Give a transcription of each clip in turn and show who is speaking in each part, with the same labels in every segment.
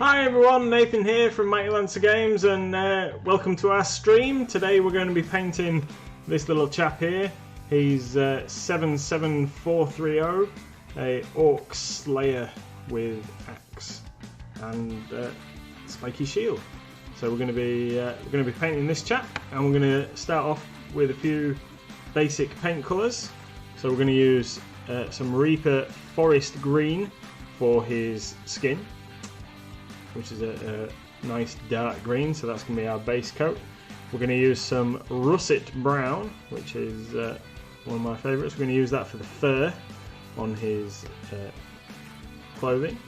Speaker 1: Hi everyone, Nathan here from Mighty Lancer Games, and welcome to our stream. Today we're going to be painting this little chap here. He's 77430, a Orc Slayer with axe and spiky shield. So we're going to be painting this chap, and we're going to start off with a few basic paint colours. So we're going to use some Reaper Forest Green for his skin, which is a nice dark green, so that's going to be our base coat. We're going to use some Russet Brown, which is one of my favourites. We're going to use that for the fur on his clothing.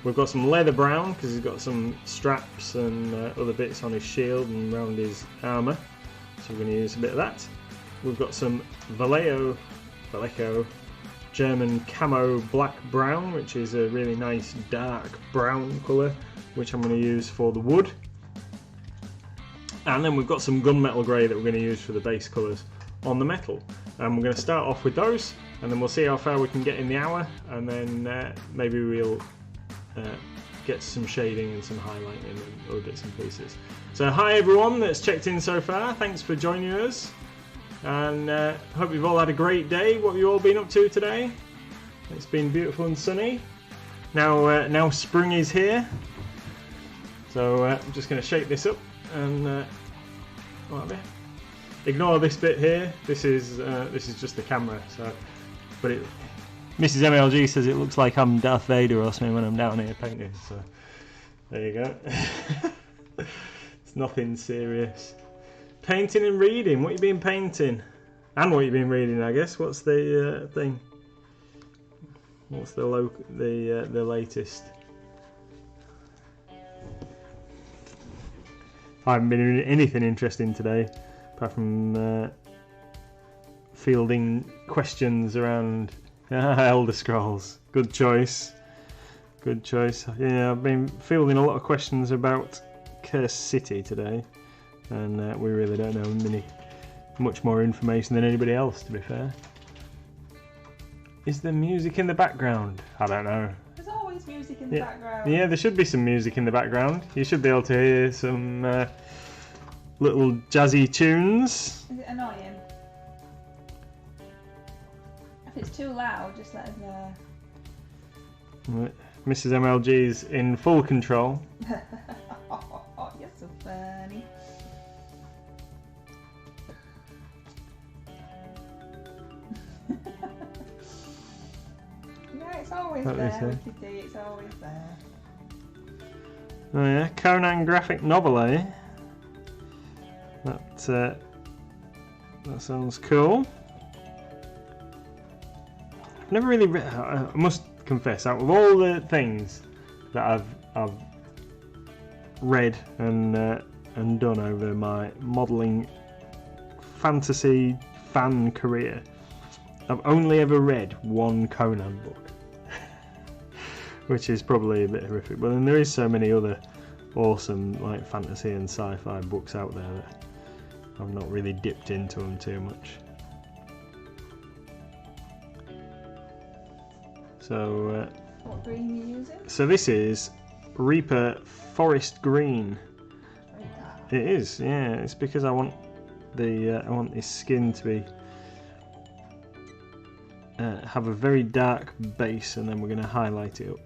Speaker 1: We've got some Leather Brown because he's got some straps and other bits on his shield and around his armour, so we're going to use a bit of that. We've got some Vallejo German Camo Black Brown, which is a really nice dark brown colour, which I'm going to use for the wood. And then we've got some Gunmetal Grey that we're going to use for the base colours on the metal. And we're going to start off with those, and then we'll see how far we can get in the hour, and then maybe we'll get some shading and some highlighting and other bits and pieces. So hi everyone that's checked in so far, thanks for joining us, and hope you've all had a great day. What have you all been up to today? It's been beautiful and sunny. Now spring is here. So I'm just going to shake this up and ignore this bit here. This is just the camera. So, but Mrs. MLG says it looks like I'm Darth Vader or something when I'm down here painting. So there you go. It's nothing serious. Painting and reading. What you been painting? And what you been reading? I guess. What's the thing? What's the latest? I haven't been doing anything interesting today, apart from fielding questions around Elder Scrolls. Good choice. Good choice. Yeah, I've been fielding a lot of questions about Cursed City today, and we really don't know much more information than anybody else, to be fair. Is there music in the background? I don't know.
Speaker 2: There's always music in the background.
Speaker 1: Yeah, there should be some music in the background. You should be able to hear some little jazzy tunes.
Speaker 2: Is it annoying? If it's too loud, just let us know.
Speaker 1: Right. Mrs. MLG's in full control.
Speaker 2: Oh, you're so funny. Yeah, it's always there. It's always there.
Speaker 1: Oh yeah, Conan graphic novel, eh? That sounds cool. I've never really read. I must confess, out of all the things that I've read and done over my modelling fantasy fan career, I've only ever read one Conan book. Which is probably a bit horrific, but then there is so many other awesome like fantasy and sci-fi books out there that I've not really dipped into them too much. So
Speaker 2: what green are you using?
Speaker 1: So this is Reaper Forest Green.
Speaker 2: Very dark.
Speaker 1: It is, yeah. It's because I want his skin to be have a very dark base, and then we're going to highlight it up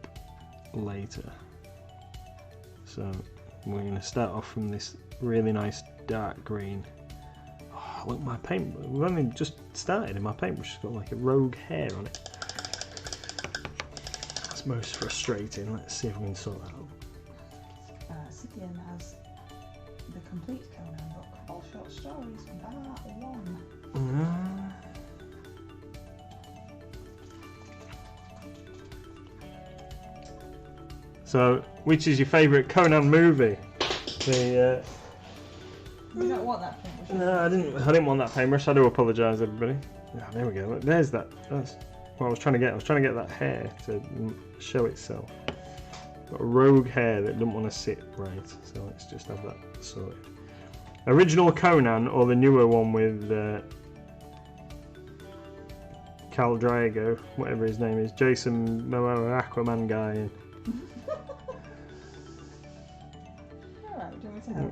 Speaker 1: later. So we're going to start off from this really nice dark green. Oh, look, my paint, we've only just started and my paintbrush has got like a rogue hair on it. That's most frustrating. Let's see if we can sort that out.
Speaker 2: Scythian has the complete Conan book, all short stories, part 1.
Speaker 1: So, which is your favourite Conan movie?
Speaker 2: You don't want that paintbrush?
Speaker 1: No, I didn't want that paintbrush. I do apologise, everybody. Oh, there we go. Look, there's that. That's what I was trying to get. I was trying to get that hair to show itself. Got a rogue hair that doesn't want to sit right. So let's just have that sorted. Original Conan or the newer one with Khal Drogo, whatever his name is, Jason Momoa, Aquaman guy.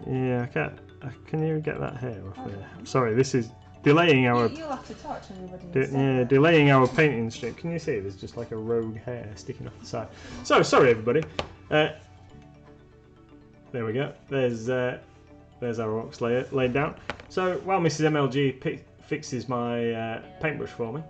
Speaker 1: Yeah, I can't. Can you get that hair off there? Sorry, this is delaying our.
Speaker 2: You'll have to touch everybody.
Speaker 1: Yeah, delaying our painting stream. Can you see? There's just like a rogue hair sticking off the side. So sorry, everybody. There we go. There's our orc layer laid down. So while Mrs. MLG fixes my paintbrush for me.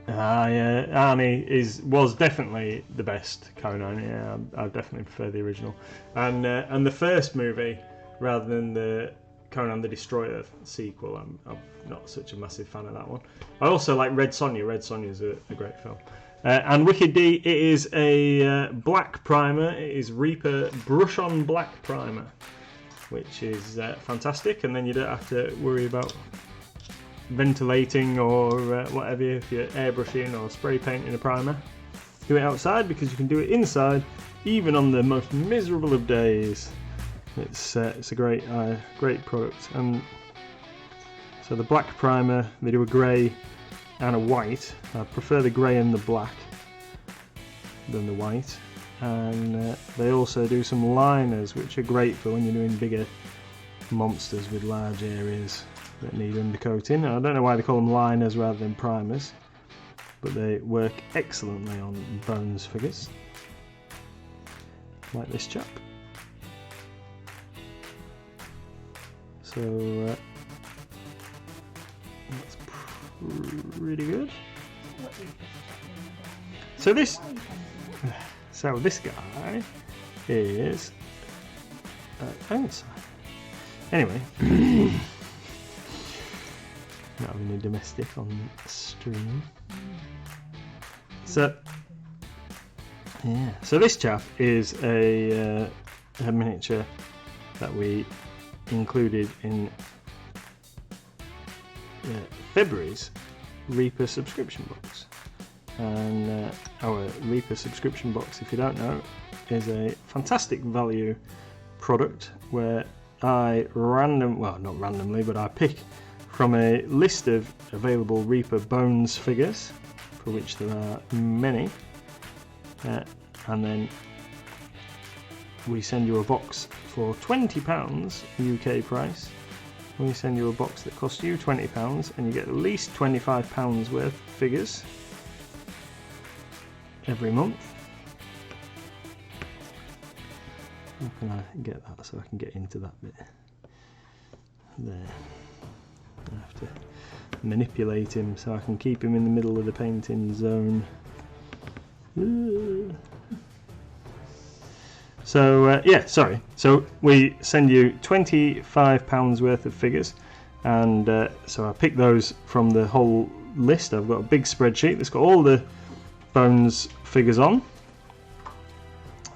Speaker 1: Arnie was definitely the best Conan. Yeah, I definitely prefer the original, and the first movie rather than the Conan the Destroyer sequel. I'm not such a massive fan of that one. I also like Red Sonja. Red Sonja is a great film. And Wicked D, it is a black primer. It is Reaper Brush On Black Primer, which is fantastic, and then you don't have to worry about ventilating or whatever if you're airbrushing or spray painting a primer. Do it outside because you can do it inside, even on the most miserable of days. It's a great product. And so the black primer, they do a grey and a white. I prefer the grey and the black than the white. And they also do some liners, which are great for when you're doing bigger monsters with large areas that need undercoating. I don't know why they call them liners rather than primers, but they work excellently on Bones figures, like this chap. So that's pretty good. So this guy is outside. Anyway, not having a domestic on stream. So yeah, so this chap is a miniature that we included in February's Reaper subscription box. And our Reaper subscription box, if you don't know, is a fantastic value product where I not randomly, but I pick from a list of available Reaper Bones figures, for which there are many, and then we send you a box for £20 UK price. We send you a box that costs you £20 and you get at least £25 worth of figures every month. How can I get that so I can get into that bit? There. I have to manipulate him so I can keep him in the middle of the painting zone. So So we send you £25 worth of figures, and so I pick those from the whole list. I've got a big spreadsheet that's got all the Bones figures on.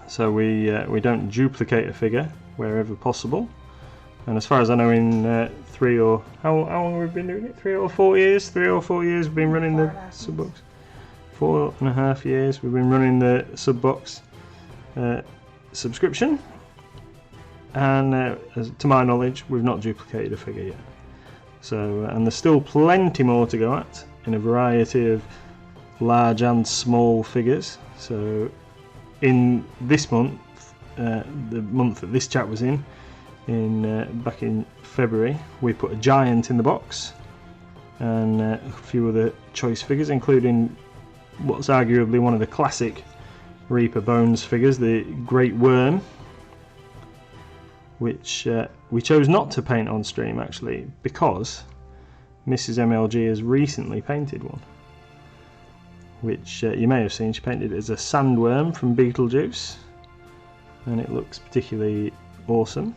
Speaker 1: So we don't duplicate a figure wherever possible. And as far as I know, in how long have we been doing it? 3 or 4 years? 3 or 4 years we've been running the sub box. 4.5 years we've been running the sub box subscription. And to my knowledge, we've not duplicated a figure yet. So, and there's still plenty more to go at in a variety of large and small figures. So, in this month, the month that this chat was in back in February, we put a giant in the box and a few other choice figures, including what's arguably one of the classic Reaper Bones figures, the Great Worm, which we chose not to paint on stream actually because Mrs. MLG has recently painted one, which you may have seen. She painted it as a sandworm from Beetlejuice, and it looks particularly awesome.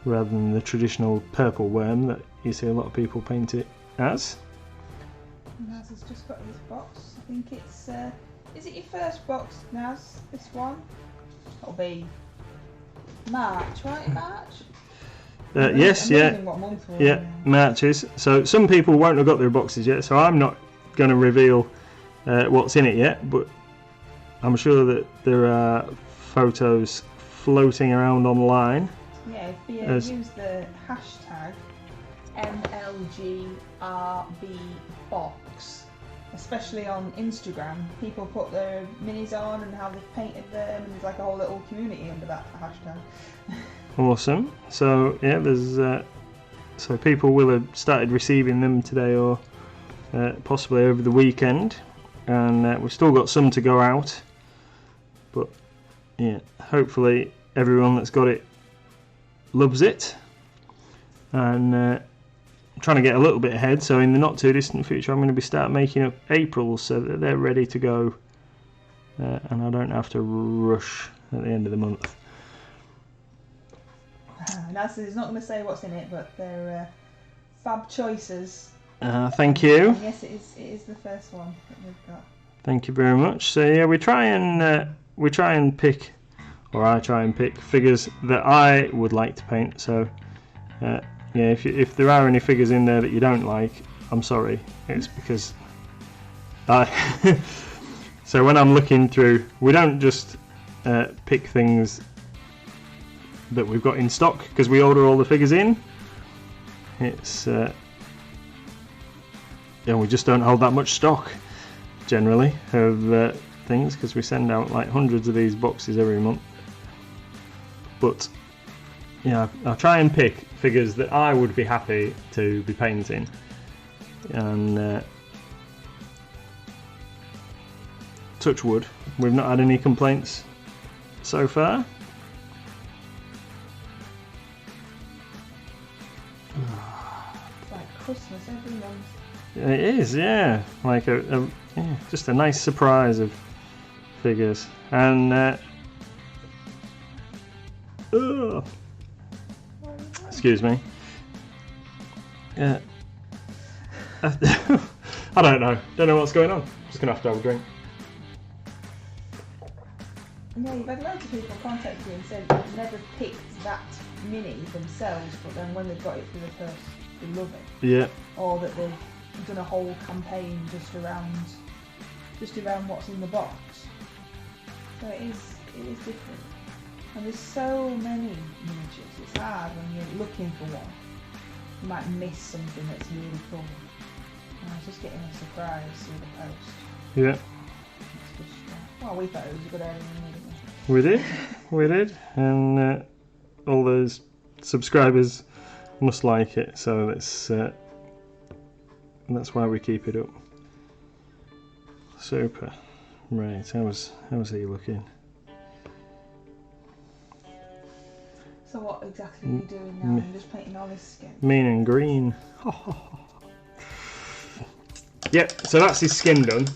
Speaker 1: Rather than the traditional purple worm that you see a lot of people paint it as.
Speaker 2: Naz has just got his box. I think it's is it your first box, Naz? This one? It'll be March, right? March?
Speaker 1: Yes, yeah.
Speaker 2: What month we're
Speaker 1: in. March is. So some people won't have got their boxes yet, so I'm not going to reveal what's in it yet, but I'm sure that there are photos floating around online.
Speaker 2: Yeah, if you use the hashtag MLGRBbox, especially on Instagram, people put their minis on and how they've painted them, and there's like a whole little community under that hashtag.
Speaker 1: Awesome. So yeah, there's so people will have started receiving them today or possibly over the weekend, and we've still got some to go out. But yeah, hopefully everyone that's got it loves it, and I'm trying to get a little bit ahead. So in the not too distant future, I'm going to start making up April so that they're ready to go, and I don't have to rush at the end of the month.
Speaker 2: He's not going to say what's in it, but they're fab choices.
Speaker 1: Thank you.
Speaker 2: And yes, it is the first one that we've got.
Speaker 1: Thank you very much. So yeah, we try and pick, or I try and pick figures that I would like to paint. So yeah, if there are any figures in there that you don't like, I'm sorry. It's because I. So when I'm looking through, we don't just pick things that we've got in stock because we order all the figures in. It's we just don't hold that much stock generally of things because we send out like hundreds of these boxes every month. But yeah, I'll try and pick figures that I would be happy to be painting, and touch wood, we've not had any complaints so far.
Speaker 2: It's like Christmas every month.
Speaker 1: It is, yeah, like just a nice surprise of figures. And excuse me. Yeah. I don't know what's going on. Just gonna have to have a drink.
Speaker 2: Yeah, you've had loads of people contact you and said they've never picked that mini themselves, but then when they've got it for the first, they love it.
Speaker 1: Yeah.
Speaker 2: Or that they've done a whole campaign just around what's in the box. So it is different. And there's so many miniatures. It's hard when you're looking for one. You might miss something that's really cool. And I was just getting a surprise through the post.
Speaker 1: Yeah.
Speaker 2: It's just, well, we thought it was a good idea, didn't we?
Speaker 1: We did, and all those subscribers must like it, so that's why we keep it up. Super. Right, how's he looking?
Speaker 2: So what exactly are you doing now? I'm just painting all this skin.
Speaker 1: Mean and green. Yep, so that's his skin done.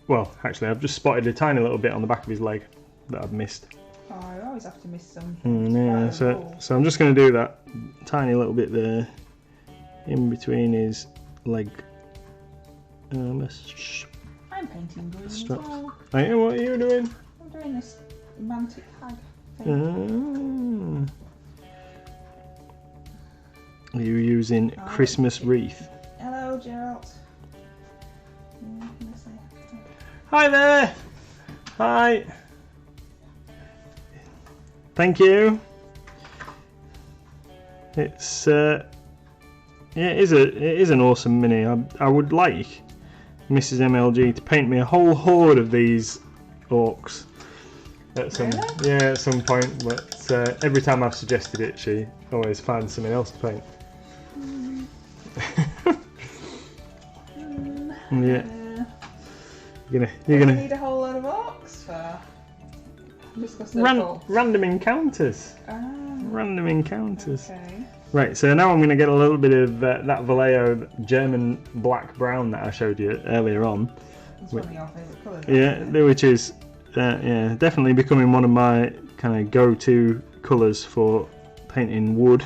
Speaker 1: Well, actually, I've just spotted a tiny little bit on the back of his leg that I've missed.
Speaker 2: Oh, I always have to miss some.
Speaker 1: Yeah, so I'm just going to do that tiny little bit there, in between his leg.
Speaker 2: I'm painting green as well.
Speaker 1: Hey, what are you doing?
Speaker 2: I'm doing this Mantic Hag thing.
Speaker 1: Are you using Christmas wreath?
Speaker 2: Hello, Gerald.
Speaker 1: Hi there. Hi. Thank you. It's it is an awesome mini. I would like Mrs. MLG to paint me a whole horde of these orcs at some point. But every time I've suggested it, she always finds something else to paint. Yeah. You're gonna
Speaker 2: need a whole lot of orcs for just because they're cool.
Speaker 1: Random encounters. Random encounters.
Speaker 2: Okay.
Speaker 1: Right, so now I'm going to get a little bit of that Vallejo German black brown that I showed you earlier on.
Speaker 2: It's one of your favourite colours.
Speaker 1: Yeah, which is definitely becoming one of my kind of go-to colours for painting wood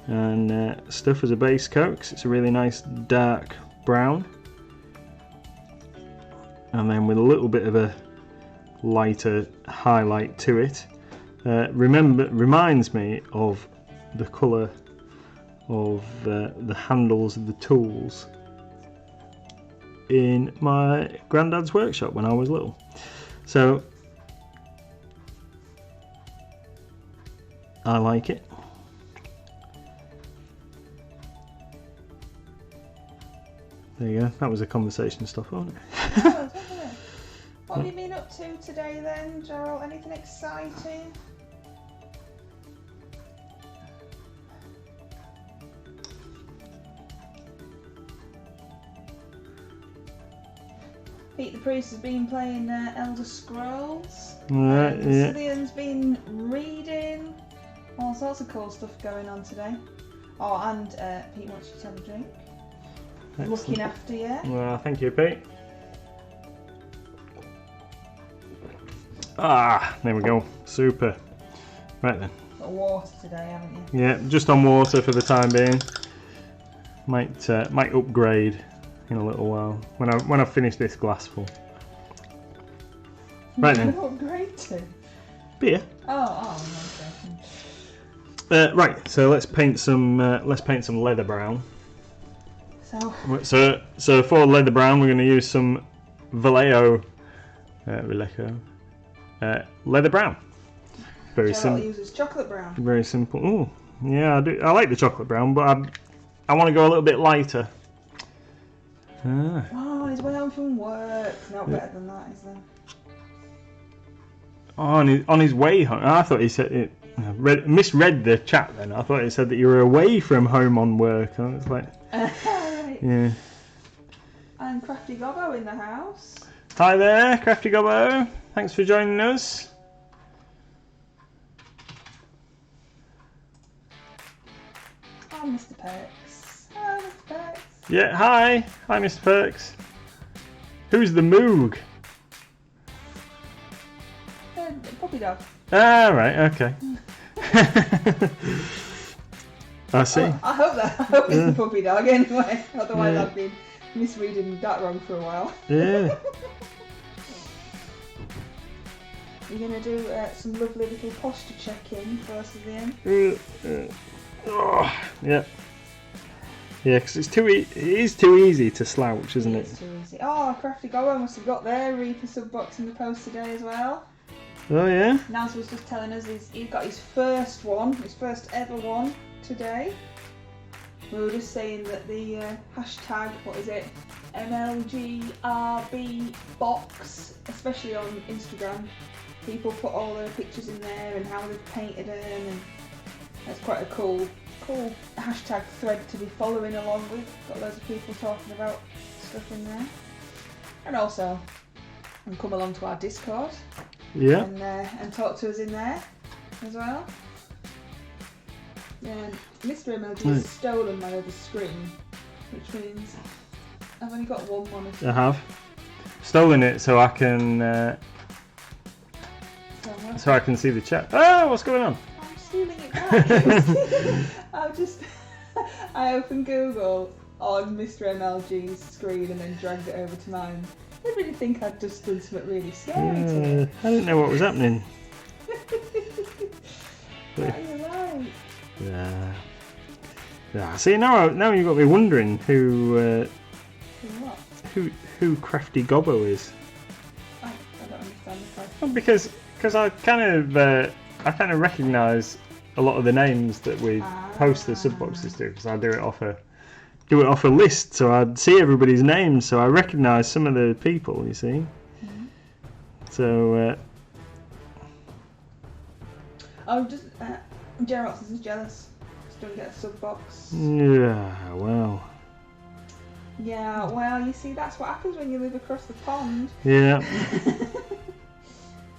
Speaker 1: and stuff as a base coat, 'cause it's a really nice dark brown. And then with a little bit of a lighter highlight to it. Reminds me of the colour of the handles of the tools in my granddad's workshop when I was little. So I like it. There you go. That was a conversation stuff, wasn't it?
Speaker 2: Oh, wasn't it? What have you been up to today then, Gerald? Anything exciting? Pete the Priest has been playing Elder Scrolls.
Speaker 1: Right, yeah.
Speaker 2: Cillian's been reading. All sorts of cool stuff going on today. Oh, and Pete wants you to have a drink.
Speaker 1: Excellent.
Speaker 2: Looking after you.
Speaker 1: Well, thank you, Pete. Ah, there we go. Super. Right then.
Speaker 2: Got water today, haven't you?
Speaker 1: Yeah, just on water for the time being. Might upgrade in a little while when I finish this glassful. Right then.
Speaker 2: Upgrade to?
Speaker 1: Beer.
Speaker 2: Oh, okay.
Speaker 1: Right, so let's paint some leather brown.
Speaker 2: So
Speaker 1: for leather brown, we're going to use some Vallejo leather brown. Very simple.
Speaker 2: uses chocolate brown.
Speaker 1: Very simple. Oh, yeah, I do. I like the chocolate brown, but I want to go a little bit lighter.
Speaker 2: Oh, he's way home from work. No better than that, is there?
Speaker 1: Oh, on his way home. I thought he said it. Misread the chat then. I thought it said that you were away from home on work. I was like,
Speaker 2: right.
Speaker 1: yeah.
Speaker 2: And Crafty Gobbo in the house.
Speaker 1: Hi there, Crafty Gobbo. Thanks for joining us.
Speaker 2: Oh, Mr. Perks. Hello, Mr. Perks.
Speaker 1: Yeah, hi, Mr. Perks. Who's the Moog?
Speaker 2: Puppy dog.
Speaker 1: Ah, right, okay. I see.
Speaker 2: Oh, I hope it's the puppy dog anyway. Otherwise, I've been misreading that wrong for a while.
Speaker 1: Yeah.
Speaker 2: You're going to do some lovely little posture checking for us at the end.
Speaker 1: Yeah. Yeah, because it is too easy to slouch, isn't it?
Speaker 2: It's too easy. Oh, Crafty Gobbo must have got their Reaper sub box in the post today as well.
Speaker 1: Oh yeah?
Speaker 2: Naz was just telling us he's got his first ever one today. We were just saying that the hashtag, what is it, MLGRB box, especially on Instagram, people put all their pictures in there and how they've painted them, and that's quite a cool hashtag thread to be following along with. Got loads of people talking about stuff in there. And also, and come along to our Discord.
Speaker 1: Yeah.
Speaker 2: And talk to us in there as well. Yeah, Mr. MLG has stolen my other screen, which means I've only got one monitor.
Speaker 1: I have stolen it so I can see the chat. Oh, what's going on?
Speaker 2: I'm stealing it back. I opened Google on Mr. MLG's screen and then dragged it over to mine. I really think I'd just done something really scary to it.
Speaker 1: I didn't know what was happening.
Speaker 2: That is right.
Speaker 1: Yeah. See, now you've got me wondering who Crafty Gobbo is.
Speaker 2: I don't understand the question.
Speaker 1: Well, because I kind of recognise a lot of the names that we post the sub boxes to, because I do it off a list, so I'd see everybody's names, so I recognise some of the people, you see.
Speaker 2: Mm-hmm.
Speaker 1: So
Speaker 2: Gerox is jealous. Just don't get a sub box.
Speaker 1: yeah, well.
Speaker 2: Yeah, well, you see, that's what happens when you live across the pond.
Speaker 1: Yeah.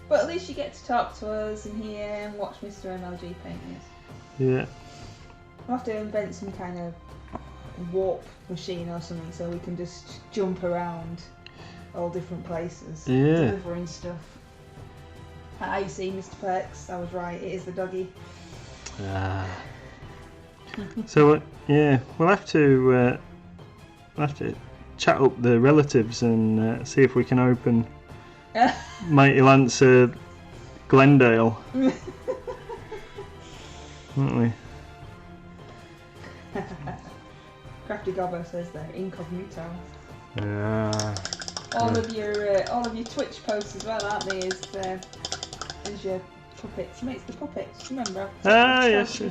Speaker 2: But at least you get to talk to us and hear and watch Mr. MLG paint this.
Speaker 1: Yeah.
Speaker 2: We'll have to invent some kind of warp machine or something so we can just jump around all different places, delivering stuff. You see, Mr. Perks, I was right, it is the doggy.
Speaker 1: So we'll have to chat up the relatives and see if we can open Mighty Lancer Glendale, won't we?
Speaker 2: Crafty Gobbo says they're incognito.
Speaker 1: All
Speaker 2: of your Twitch posts as well, aren't they? Is your puppets? Makes the puppets. Remember?
Speaker 1: Yes. You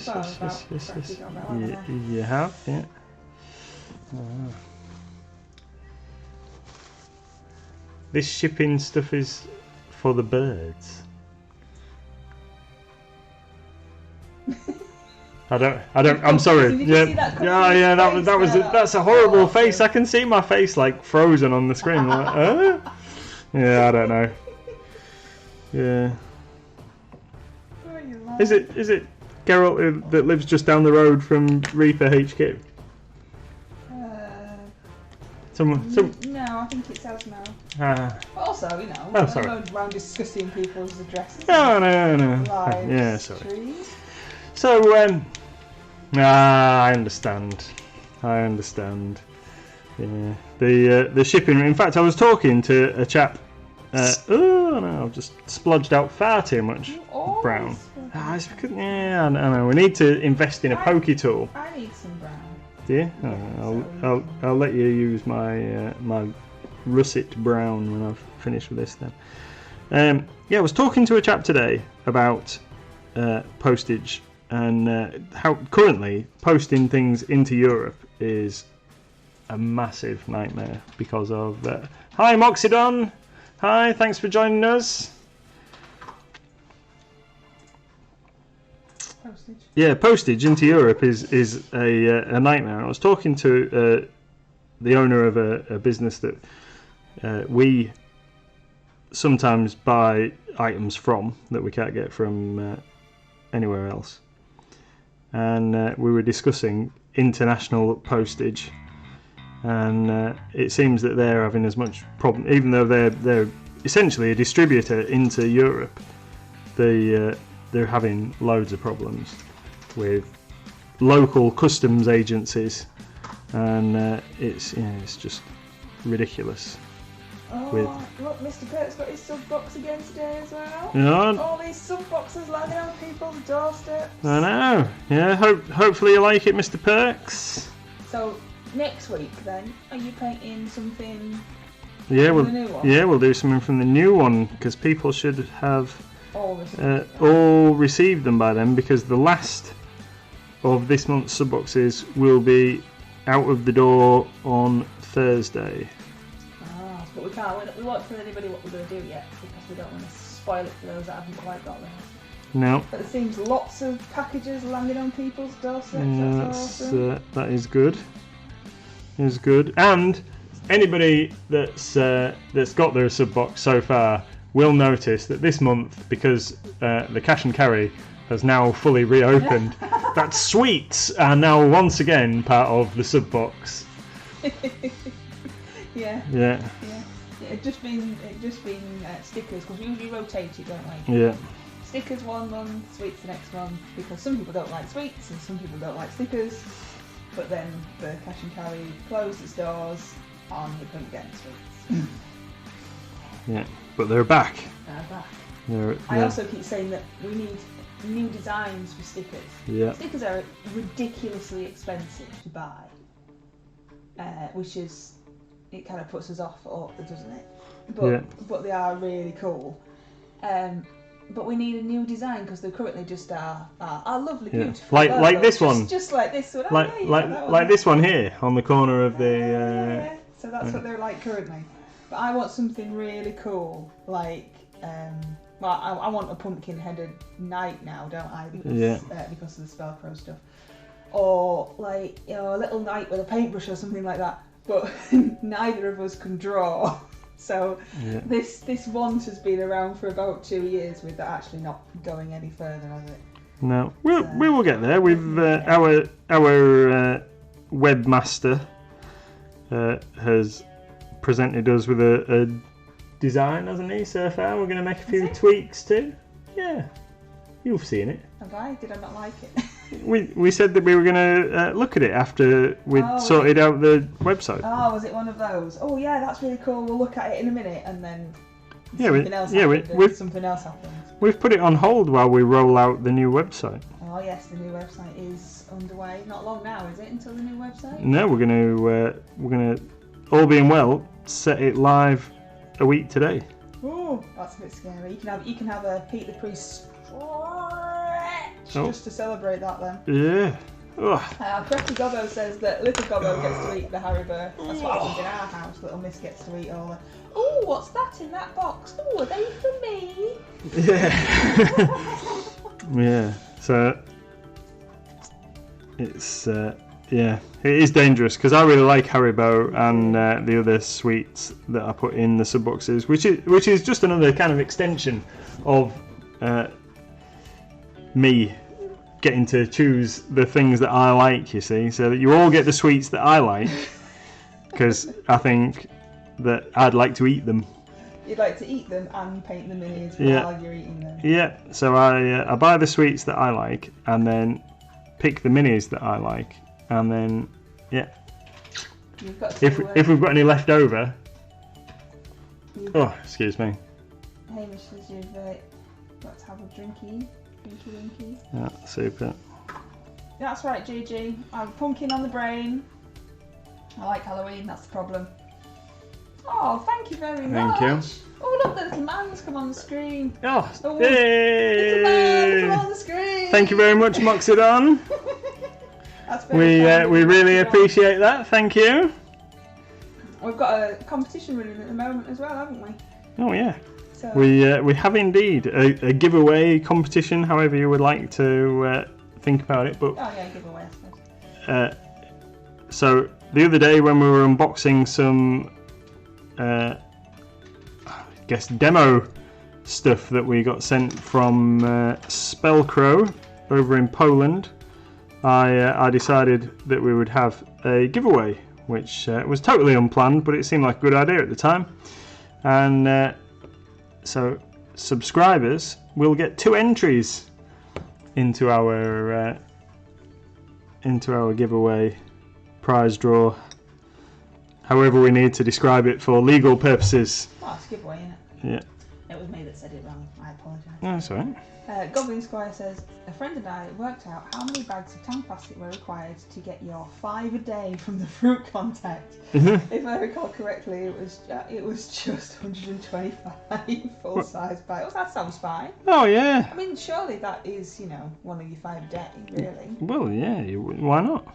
Speaker 1: have, yeah. This shipping stuff is for the birds. I don't. I'm sorry.
Speaker 2: Did you see that
Speaker 1: That's a horrible face. I can see my face like frozen on the screen. Like, yeah, I don't know. Yeah. Is it Geralt that lives just down the road from Reaper HQ?
Speaker 2: No, I think it's Chainmail. But also, we're not going around discussing people's addresses.
Speaker 1: No. Yeah, sorry.
Speaker 2: Trees.
Speaker 1: So, I understand. Yeah, the shipping. In fact, I was talking to a chap. I've just splodged out far too much brown. It's because, I know. We need to invest in a pokey tool.
Speaker 2: I need some brown.
Speaker 1: Do you? I'll let you use my my russet brown when I've finished with this then. I was talking to a chap today about postage and how currently posting things into Europe is a massive nightmare because of hi Moxidon, hi, thanks for joining us.
Speaker 2: Postage.
Speaker 1: Yeah, postage into Europe is a nightmare. I was talking to the owner of a business that we sometimes buy items from that we can't get from anywhere else, and we were discussing international postage, and it seems that they're having as much problem, even though they're essentially a distributor into Europe. They're having loads of problems with local customs agencies, and it's just ridiculous.
Speaker 2: Look, Mr. Perk's got his sub box again today as well.
Speaker 1: Yeah.
Speaker 2: All these sub boxes landing on people's doorsteps.
Speaker 1: I know. Yeah. Hopefully you like it, Mr. Perks.
Speaker 2: So next week, then, are you painting something?
Speaker 1: Yeah,
Speaker 2: from the new one?
Speaker 1: we'll do something from the new one because people should have all received them by then, because the last of this month's sub boxes will be out of the door on Thursday.
Speaker 2: But we won't tell anybody what we're going to do yet because we don't want to spoil it for those that haven't quite got there.
Speaker 1: No.
Speaker 2: But there seems lots of packages landing on people's doorsteps. That's awesome.
Speaker 1: That is good. Is good. And anybody that's got their sub box so far will notice that this month, because the cash and carry has now fully reopened, that sweets are now once again part of the sub box. Yeah. It just been stickers, because we usually rotate it, don't we? Yeah.
Speaker 2: Stickers one month, sweets the next month, because some people don't like sweets and some people don't like stickers. But then the cash and carry closed its doors and we couldn't get any sweets.
Speaker 1: Yeah, but they're back.
Speaker 2: They're back. I also keep saying that we need new designs for stickers.
Speaker 1: Yeah.
Speaker 2: Stickers are ridiculously expensive to buy, which is, it kind of puts us off, doesn't it? But they are really cool. But we need a new design because they currently just are lovely, beautiful.
Speaker 1: Like this one.
Speaker 2: Just like this one.
Speaker 1: Like this one here on the corner of the.
Speaker 2: Yeah. So that's what they're like currently. But I want something really cool, like I want a pumpkin-headed knight now, don't I? Because of the Spellcrow stuff. Or like a little knight with a paintbrush or something like that. But neither of us can draw. So this want has been around for about 2 years with that actually not going any further, has it?
Speaker 1: No, we will get there. We've our webmaster has presented us with a design, hasn't he? So far, we're going to make a few tweaks too. Yeah, you've seen it.
Speaker 2: Have I? Did I not like it?
Speaker 1: We said that we were going to look at it after we'd sorted out the website.
Speaker 2: Oh, was it one of those? Oh yeah, that's really cool. We'll look at it in a minute, and then something else happened.
Speaker 1: We've put it on hold while we roll out the new website.
Speaker 2: Oh yes, the new website is underway. Not long now, is it, until the new website?
Speaker 1: No, we're gonna all being well set it live a week today.
Speaker 2: Oh, that's a bit scary. You can have a Pete the Priest just to celebrate that then.
Speaker 1: Yeah,
Speaker 2: Pretty Gobbo says that Little Gobbo gets to eat the Haribo. That's what happens in our house. Little Miss gets to eat all the... Oh, what's that in that box? Oh, are they for me?
Speaker 1: Yeah. Yeah. So it's yeah, it is dangerous because I really like Haribo and the other sweets that I put in the sub boxes, which is just another kind of extension of me getting to choose the things that I like, you see, so that you all get the sweets that I like, because I think that I'd like to eat them.
Speaker 2: You'd like to eat them and paint the minis while you're eating them.
Speaker 1: Yeah, so I buy the sweets that I like and then pick the minis that I like, and then
Speaker 2: You've got to,
Speaker 1: if we've got any left over. Oh, excuse me.
Speaker 2: Hamish says you've got to have a drinky.
Speaker 1: Yeah, super.
Speaker 2: That's right, Gigi. I'm pumpkin on the brain. I like Halloween, that's the problem. Oh, thank you very much.
Speaker 1: Thank you.
Speaker 2: Oh, look, the little man's come on the screen.
Speaker 1: Oh,
Speaker 2: Little man, come on the screen.
Speaker 1: Thank you very much, Moxidon.
Speaker 2: That's very
Speaker 1: we really appreciate that. Thank you.
Speaker 2: We've got a competition running at the moment as well, haven't we?
Speaker 1: Oh yeah.
Speaker 2: So.
Speaker 1: We have indeed a giveaway competition, however you would like to think about it. But
Speaker 2: oh yeah, giveaway, I suppose.
Speaker 1: So the other day when we were unboxing some, I guess, demo stuff that we got sent from Spellcrow over in Poland, I decided that we would have a giveaway, which was totally unplanned, but it seemed like a good idea at the time. And so subscribers will get 2 entries into our giveaway prize draw. However we need to describe it for legal purposes.
Speaker 2: Oh, it's a giveaway, isn't it?
Speaker 1: Yeah.
Speaker 2: It was me that said it wrong. I apologise.
Speaker 1: No, that's all right.
Speaker 2: Goblin Squire says, a friend and I worked out how many bags of tang plastic were required to get your 5 a day from the fruit contact. If I recall correctly, it was just 125 full-size bags. That sounds fine.
Speaker 1: Oh yeah.
Speaker 2: I mean, surely that is, one of your 5 a day, really.
Speaker 1: Well, yeah. Why not?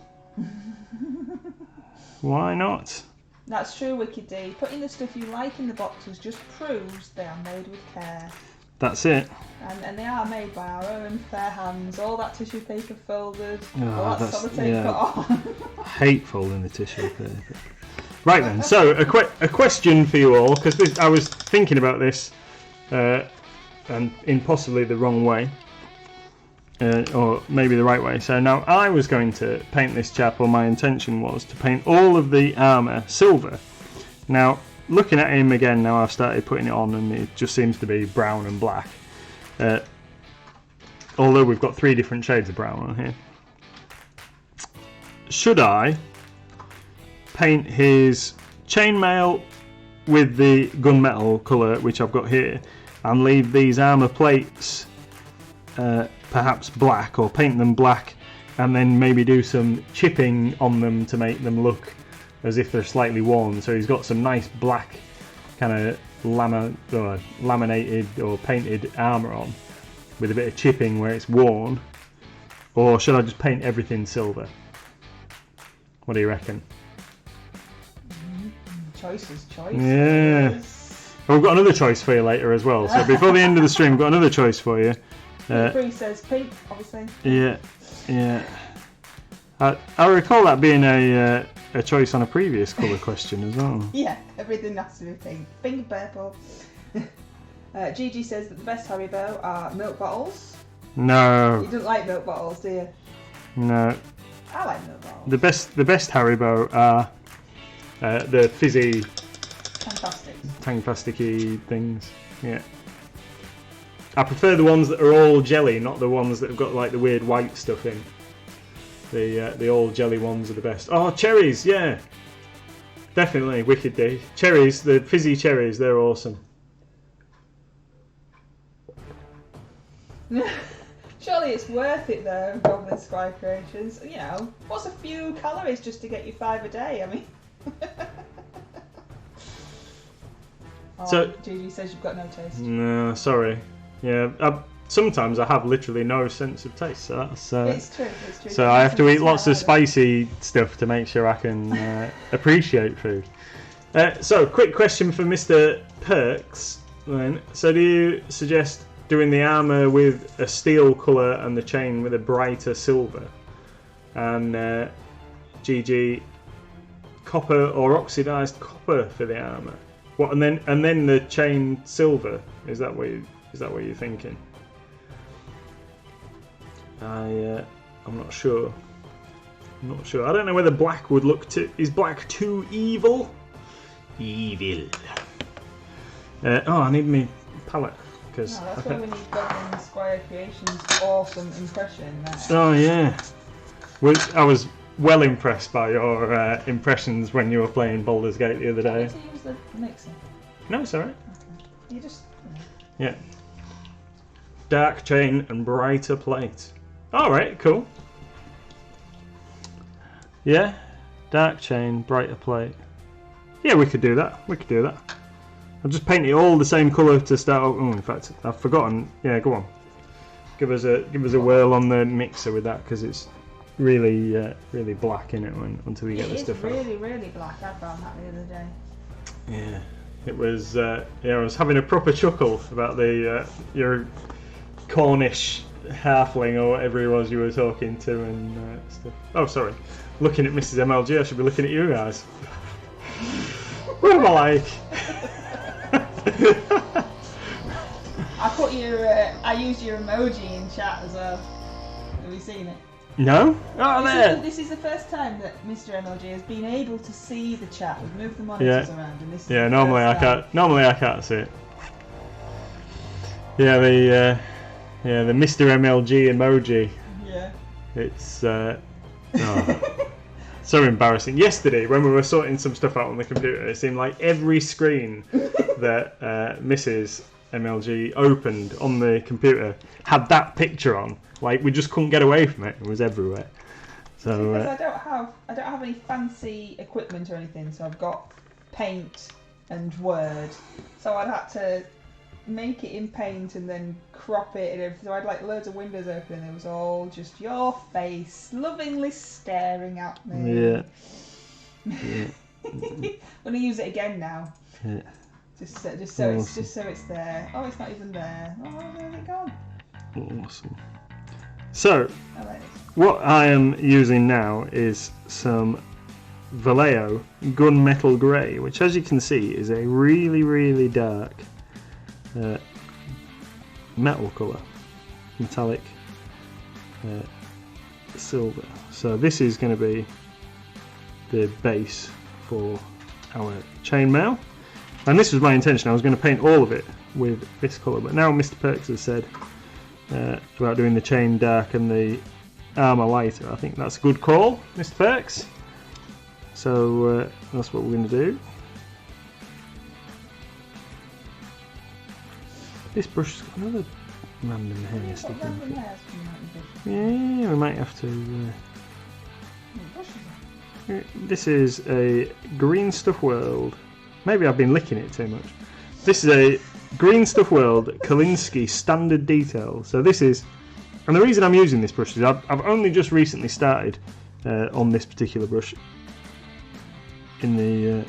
Speaker 1: Why not?
Speaker 2: That's true, Wicked D. Putting the stuff you like in the boxes just proves they are made with care.
Speaker 1: That's it.
Speaker 2: And they are made by our own fair hands. All that tissue paper folded, all that
Speaker 1: that's
Speaker 2: sellotape cut on.
Speaker 1: I hate folding the tissue paper. Right then, so a question for you all, because I was thinking about this, and in possibly the wrong way, or maybe the right way. So now I was going to paint this chap, or my intention was to paint all of the armour silver. Now, looking at him again, now I've started putting it on and it just seems to be brown and black. Although we've got 3 different shades of brown on here. Should I paint his chainmail with the gunmetal colour, which I've got here, and leave these armour plates perhaps black, or paint them black, and then maybe do some chipping on them to make them look as if they're slightly worn? So he's got some nice black kind of laminated or painted armour on with a bit of chipping where it's worn. Or should I just paint everything silver? What do you reckon?
Speaker 2: Choices.
Speaker 1: Yeah. Well, we've got another choice for you later as well. So before the end of the stream, we've got another choice for you.
Speaker 2: Bree says pink, obviously.
Speaker 1: Yeah. I recall that being a choice on a previous colour question as well.
Speaker 2: Yeah, everything has to be pink. Pink and purple. Gigi says that the best Haribo are milk bottles.
Speaker 1: No.
Speaker 2: You don't like milk bottles, do you?
Speaker 1: No.
Speaker 2: I like milk bottles.
Speaker 1: The best Haribo are the fizzy tang plasticky things. Yeah. I prefer the ones that are all jelly, not the ones that have got like the weird white stuff in. The all jelly ones are the best. Oh, cherries, yeah. Definitely, Wicked D. Cherries, the fizzy cherries, they're awesome.
Speaker 2: Surely it's worth it though, Goblin Squire Creations. What's a few calories just to get you 5 a day? I mean... So Gigi says you've got no taste.
Speaker 1: No, sorry. Yeah, sometimes I have literally no sense of taste. So that's
Speaker 2: It's true. It's true.
Speaker 1: so I have to eat lots of spicy stuff to make sure I can appreciate food. So, quick question for Mr. Perks. Then. So, do you suggest doing the armour with a steel colour and the chain with a brighter silver? And GG, copper or oxidised copper for the armour? What? And then the chain silver? Is that what you're thinking? I'm not sure. I don't know whether black would look too. Is black too evil? Evil. I need me palette because.
Speaker 2: No, that's why we need Goblin Squire Creations' awesome impression.
Speaker 1: Oh yeah. I was well impressed by your impressions when you were playing Baldur's Gate the other day.
Speaker 2: Did you use the mixer?
Speaker 1: No, it's alright.
Speaker 2: Okay. You just.
Speaker 1: Yeah. Dark chain and brighter plate. Alright, cool. Yeah. Dark chain, brighter plate. Yeah, we could do that. I'll just paint it all the same colour to start off. Oh, in fact, I've forgotten. Yeah, go on. Give us a whirl on the mixer with that because it's really black in it until we get the stuff out.
Speaker 2: It is really black. I found that the other day.
Speaker 1: Yeah, it was. I was having a proper chuckle about your Cornish halfling or whatever it was you were talking to and stuff. Oh, sorry. Looking at Mrs. MLG, I should be looking at you guys. What am I like?
Speaker 2: I used your emoji in chat as well. Have you seen it?
Speaker 1: No? Oh, there!
Speaker 2: This is the first time that Mr. MLG has been able to see the chat. We've moved the monitors around, and this is
Speaker 1: normally I can't. Normally I can't see it. Yeah, the Mr. MLG emoji.
Speaker 2: Yeah.
Speaker 1: It's so embarrassing. Yesterday, when we were sorting some stuff out on the computer, it seemed like every screen that Mrs. MLG opened on the computer had that picture on. Like, we just couldn't get away from it. It was everywhere. So
Speaker 2: because I don't have any fancy equipment or anything. So I've got Paint and Word. So I'd had to make it in Paint and then crop it and everything. So I had like loads of windows open and it was all just your face lovingly staring at me. Yeah. I'm gonna use it again now.
Speaker 1: Yeah.
Speaker 2: Just so it's there. Oh, it's not even there. Oh, where's it gone?
Speaker 1: Awesome. So, what I am using now is some Vallejo Gunmetal Grey, which, as you can see, is a really dark metal colour, metallic silver. So this is going to be the base for our chainmail, and this was my intention. I was going to paint all of it with this colour, but now Mr. Perks has said about doing the chain dark and the armour lighter. I think that's a good call, Mr. Perks. So that's what we're going to do. This brush has got another random hair sticking. Yeah, we might have to. This is a Green Stuff World. Maybe I've been licking it too much. This is a Green Stuff World Kalinsky Standard Detail. So this is, and the reason I'm using this brush is I've only just recently started on this particular brush in the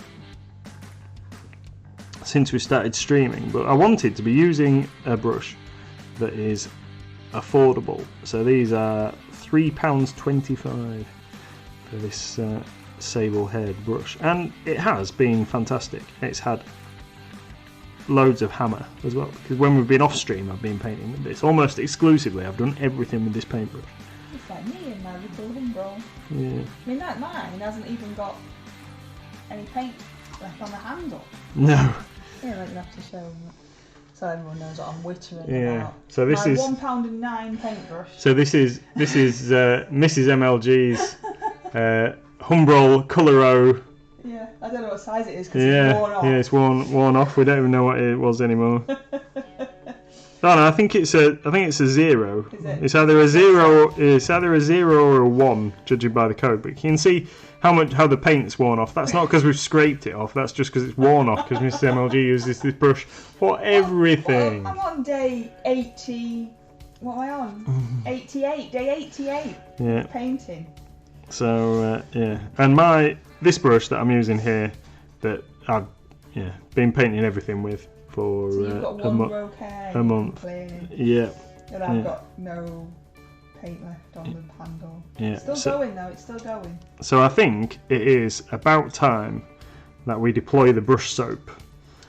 Speaker 1: since we started streaming, but I wanted to be using a brush that is affordable. So these are £3.25 for this sable haired brush, and it has been fantastic. It's had loads of hammer as well, because when we've been off stream I've been painting with this almost exclusively. I've done everything with this paintbrush.
Speaker 2: It's like me and my little Umbro.
Speaker 1: Yeah.
Speaker 2: I mean, that mine hasn't even got any paint left on the handle.
Speaker 1: No.
Speaker 2: Yeah, like you have to show them so everyone knows what I'm wittering about.
Speaker 1: So this is
Speaker 2: £1.09 paintbrush.
Speaker 1: So this is Mrs. MLG's Humbrol Coloro.
Speaker 2: Yeah, I don't know what size it is because it's worn off.
Speaker 1: Yeah, it's worn off. We don't even know what it was anymore. Oh no, I think it's a zero.
Speaker 2: Is it?
Speaker 1: It's either a zero. It's either a 0 or a 1, judging by the code. But you can see how the paint's worn off. That's not because we've scraped it off. That's just because it's worn off. Because Mr. MLG uses this brush for everything.
Speaker 2: I'm on day 80. What am I on? 88, day 88.
Speaker 1: Yeah.
Speaker 2: Painting.
Speaker 1: So yeah, and this brush that I'm using here, that I've been painting everything with for
Speaker 2: so you've got one bouquet
Speaker 1: a month.
Speaker 2: Cleaning.
Speaker 1: Yeah.
Speaker 2: And I've got no paint left on the handle.
Speaker 1: Yeah.
Speaker 2: It's still going though. It's still going.
Speaker 1: So I think it is about time that we deploy the brush soap.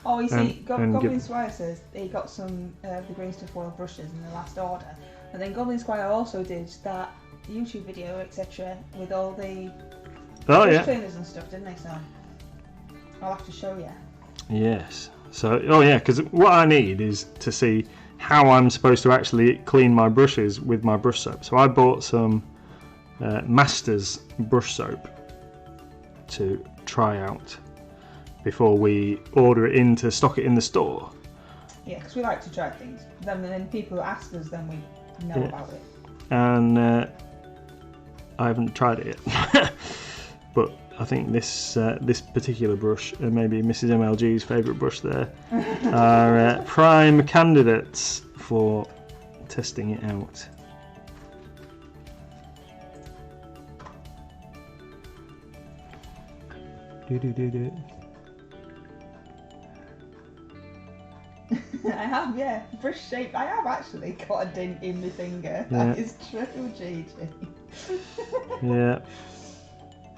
Speaker 2: Oh, you see, Goblin Squire says he got some of the Green Stuff World brushes in the last order, and then Goblin Squire also did that YouTube video, etc., with all the brush cleaners and stuff, didn't they? So I'll have to show you. Yes.
Speaker 1: So, because what I need is to see how I'm supposed to actually clean my brushes with my brush soap. So I bought some Masters brush soap to try out before we order it in to stock it in the store.
Speaker 2: Yeah, because we like to try things. Then people ask us, then we know about it.
Speaker 1: And I haven't tried it yet. But I think this particular brush, maybe Mrs. MLG's favourite brush there, are prime candidates for testing it out.
Speaker 2: I have, brush shape. I have actually got a dent in my finger. That is true, Gigi.
Speaker 1: Yeah.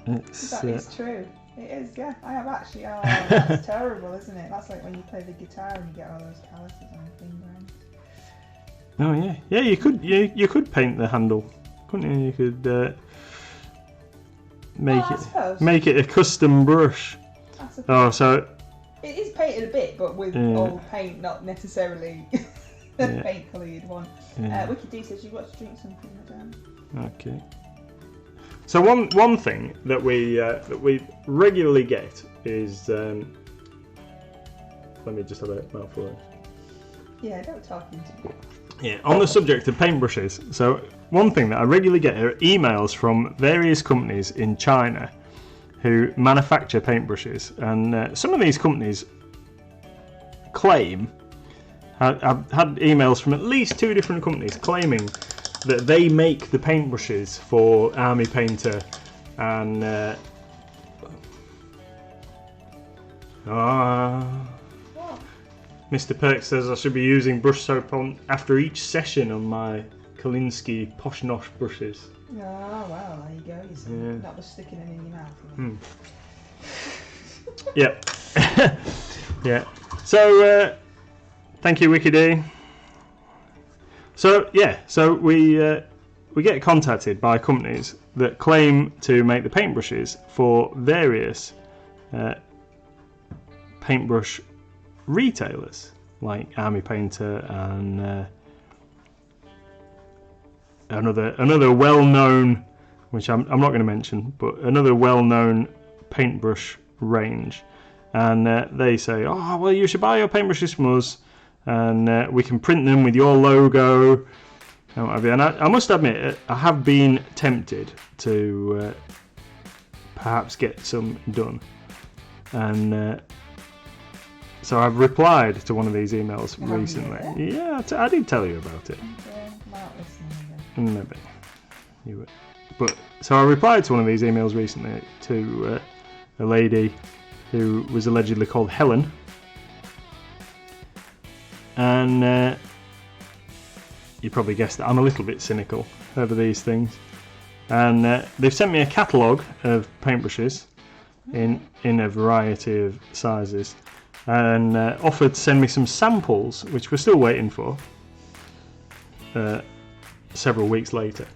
Speaker 2: That is true. It is, yeah. I have actually. Oh, that's terrible, isn't it? That's like when you play the guitar and you get all those calluses on your finger.
Speaker 1: Oh yeah, yeah. You could paint the handle, couldn't you? You could make it a custom brush. Oh, so.
Speaker 2: It is painted a bit, but with old paint, not necessarily the paint colour you'd want. Wicked D says you've got to drink something, madam.
Speaker 1: Okay. So one thing that we regularly get is let me just have a mouthful of.
Speaker 2: Yeah, don't talk into me.
Speaker 1: Yeah, on the subject of paintbrushes. So one thing that I regularly get are emails from various companies in China who manufacture paintbrushes, and some of these companies claim, I've had emails from at least 2 different companies claiming that they make the paintbrushes for Army Painter and Mr. Perk says I should be using brush soap on after each session on my Kolinsky Posh Nosh brushes.
Speaker 2: Oh, well, there you go. You see, not just sticking them in your mouth.
Speaker 1: Yep. Yeah. So, thank you, Wicked D. So, we get contacted by companies that claim to make the paintbrushes for various paintbrush retailers, like Army Painter and another well-known, which I'm not going to mention, but another well-known paintbrush range, and they say, oh well, you should buy your paintbrushes from us, and we can print them with your logo. And I must admit, I have been tempted to perhaps get some done, and so I've replied to one of these emails recently. Yeah, I did tell you about it. Maybe you would. But so I replied to one of these emails recently to a lady who was allegedly called Helen, and you probably guessed that I'm a little bit cynical over these things, and they've sent me a catalogue of paintbrushes in a variety of sizes, and offered to send me some samples, which we're still waiting for several weeks later.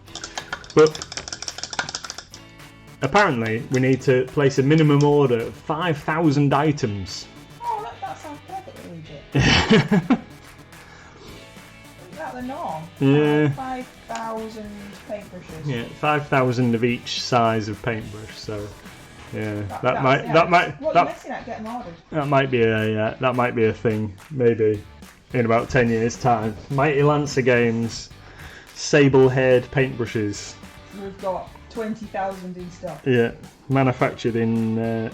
Speaker 1: But apparently we need to place a minimum order of 5,000 items.
Speaker 2: Oh, that sounds perfectly legit. Is that the norm?
Speaker 1: Yeah.
Speaker 2: 5,000 paintbrushes.
Speaker 1: Yeah, 5,000 of each size of paintbrush. So yeah, that might
Speaker 2: What are you messing at getting ordered?
Speaker 1: that might be a thing maybe in about 10 years' time. Mighty Lancer Games, sable-haired paintbrushes.
Speaker 2: We've got 20,000 in stock.
Speaker 1: Yeah, manufactured in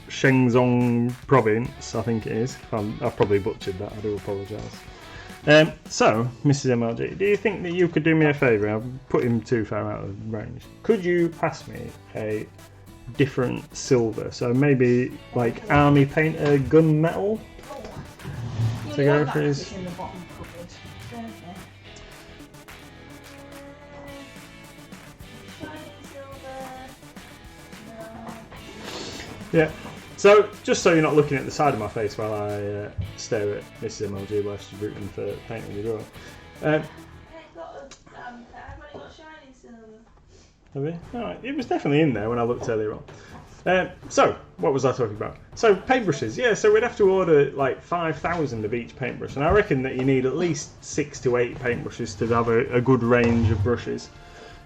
Speaker 1: Shenzong province, I think it is. I've probably butchered that, I do apologise. So, Mrs. MLG, do you think that you could do me a favour? I've put him too far out of range. Could you pass me a different silver? So maybe like army painter gunmetal to go for his.
Speaker 2: In the bottom cupboard.
Speaker 1: Yeah. So, just so you're not looking at the side of my face while I stare at Mrs. MLG while she's rooting for painting the drawer.
Speaker 2: I've only got shiny silver.
Speaker 1: Have you? Alright, it was definitely in there when I looked earlier on. So, what was I talking about? So, paintbrushes. Yeah, so we'd have to order like 5,000 of each paintbrush. And I reckon that you need at least 6 to 8 paintbrushes to have a good range of brushes.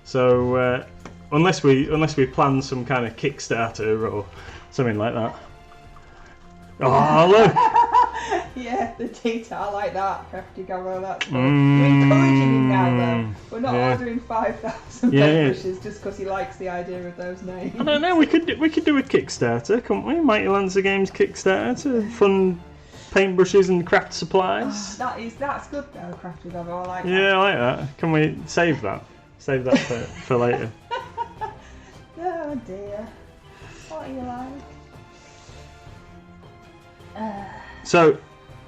Speaker 1: So, unless we plan some kind of Kickstarter or something like that. Oh, look!
Speaker 2: Yeah, the detail, I like that, Crafty Gabbo, that's good. We're encouraging him now, though. We're not ordering 5,000 paintbrushes just because he likes the idea of those names.
Speaker 1: I don't know, we could do a Kickstarter, couldn't we? Mighty Lancer Games Kickstarter to fund paintbrushes and craft supplies.
Speaker 2: Oh, that's good though, Crafty Gabbo, I like that.
Speaker 1: Yeah, I like that. Can we save that? Save that for later.
Speaker 2: Oh dear. What are you like?
Speaker 1: So,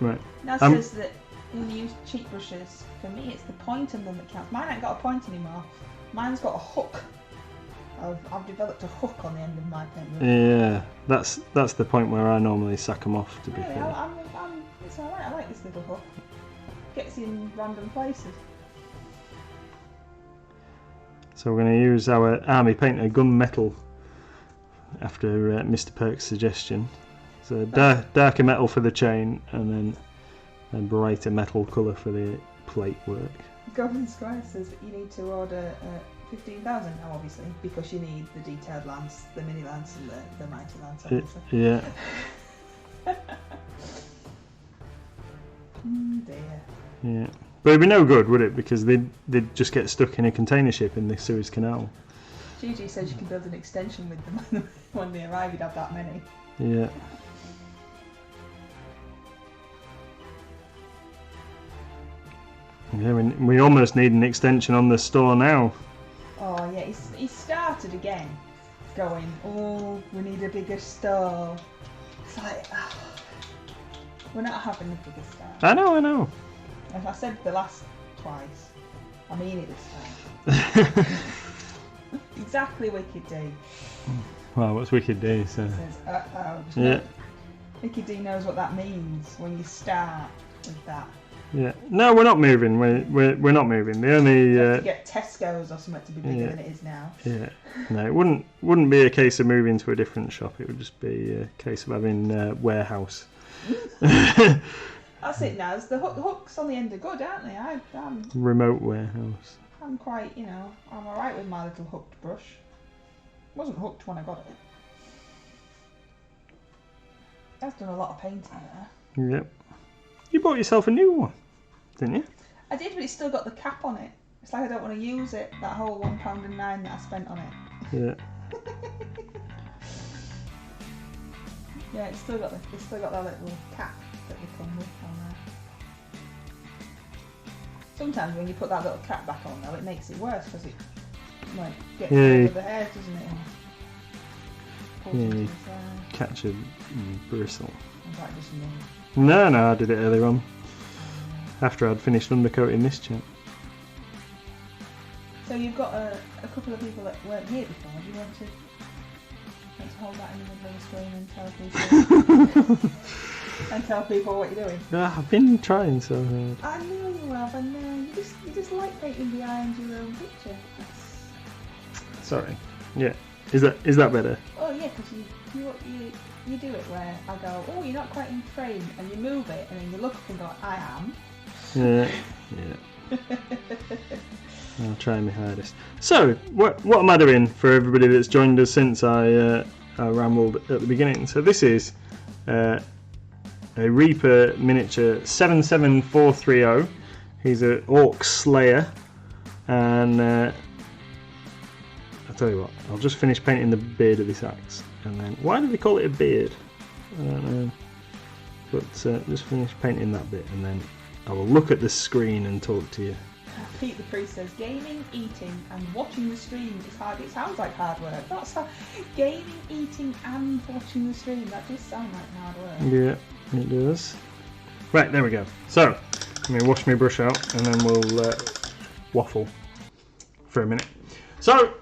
Speaker 1: right.
Speaker 2: Now says that when you use cheap brushes, for me it's the point of them that counts. Mine ain't got a point anymore. Mine's got a hook. I've developed a hook on the end of my paintbrush.
Speaker 1: Yeah, that's the point where I normally sack them off, to be
Speaker 2: really,
Speaker 1: fair.
Speaker 2: It's alright, I like this little hook. Gets in random places.
Speaker 1: So we're going to use our army painter gunmetal after Mr. Perk's suggestion. So darker metal for the chain and then a brighter metal colour for the plate work.
Speaker 2: Goblin Squire says that you need to order 15,000 now, obviously, because you need the detailed lance, the mini lance, and the mighty lance, obviously.
Speaker 1: Yeah.
Speaker 2: Dear.
Speaker 1: Yeah. But it'd be no good, would it? Because they'd just get stuck in a container ship in the Suez Canal.
Speaker 2: Gigi says you can build an extension with them when they arrive. You'd have that many.
Speaker 1: Yeah. Yeah, we almost need an extension on the store now.
Speaker 2: Oh yeah, he's started again, going, oh, we need a bigger store. It's like, we're not having a bigger store.
Speaker 1: I know.
Speaker 2: As I said the last twice, I mean it this time. Exactly Wicked D.
Speaker 1: Well, what's Wicked D? So.
Speaker 2: Says,
Speaker 1: yeah.
Speaker 2: Wicked D knows what that means when you start with that.
Speaker 1: Yeah. No, we're not moving. We're not moving. The only
Speaker 2: you have to get Tesco's or something to be bigger than it is now.
Speaker 1: Yeah. No, it wouldn't be a case of moving to a different shop. It would just be a case of having warehouse.
Speaker 2: That's it now. The hooks on the end are good, aren't they? I'm
Speaker 1: remote warehouse.
Speaker 2: I'm quite, I'm alright with my little hooked brush. Wasn't hooked when I got it. That's done a lot of painting there.
Speaker 1: Yep. You bought yourself a new one, didn't you?
Speaker 2: I did, but it's still got the cap on it. It's like I don't want to use it. That whole £1.09 that I spent on it.
Speaker 1: Yeah.
Speaker 2: Yeah, it's still got that little cap that they come with on there. Sometimes when you put that little cap back on though, it makes it worse because it gets over the hairs, doesn't it?
Speaker 1: Yeah, catch a bristle.
Speaker 2: In fact, just me.
Speaker 1: No, I did it earlier on. After I'd finished undercoating this chap.
Speaker 2: So you've got a couple of people that weren't here before. Do you want to hold that in the middle of the screen and tell people and tell people what you're doing?
Speaker 1: I've been trying so hard.
Speaker 2: I know you have, and you just like painting behind your own picture.
Speaker 1: Sorry. Yeah. Is that better?
Speaker 2: Oh yeah, because you do it where I go, oh, you're not quite in frame, and you move it, and then you look up and go, I am. Yeah.
Speaker 1: I'll try my hardest. So, what am I doing for everybody that's joined us since I rambled at the beginning? So this is a Reaper miniature 77430. He's an Orc Slayer, and I'll tell you what, I'll just finish painting the beard of this axe, and then why do they call it a beard? I don't know, but just finish painting that bit, and then I will look at the screen and talk to you.
Speaker 2: Pete the Priest says, gaming, eating and watching the stream is hard. It sounds like hard work. That's how, gaming, eating and watching the stream, that does sound like hard work.
Speaker 1: Yeah, it does. Right, there we go. So, let me wash my brush out and then we'll waffle for a minute. So,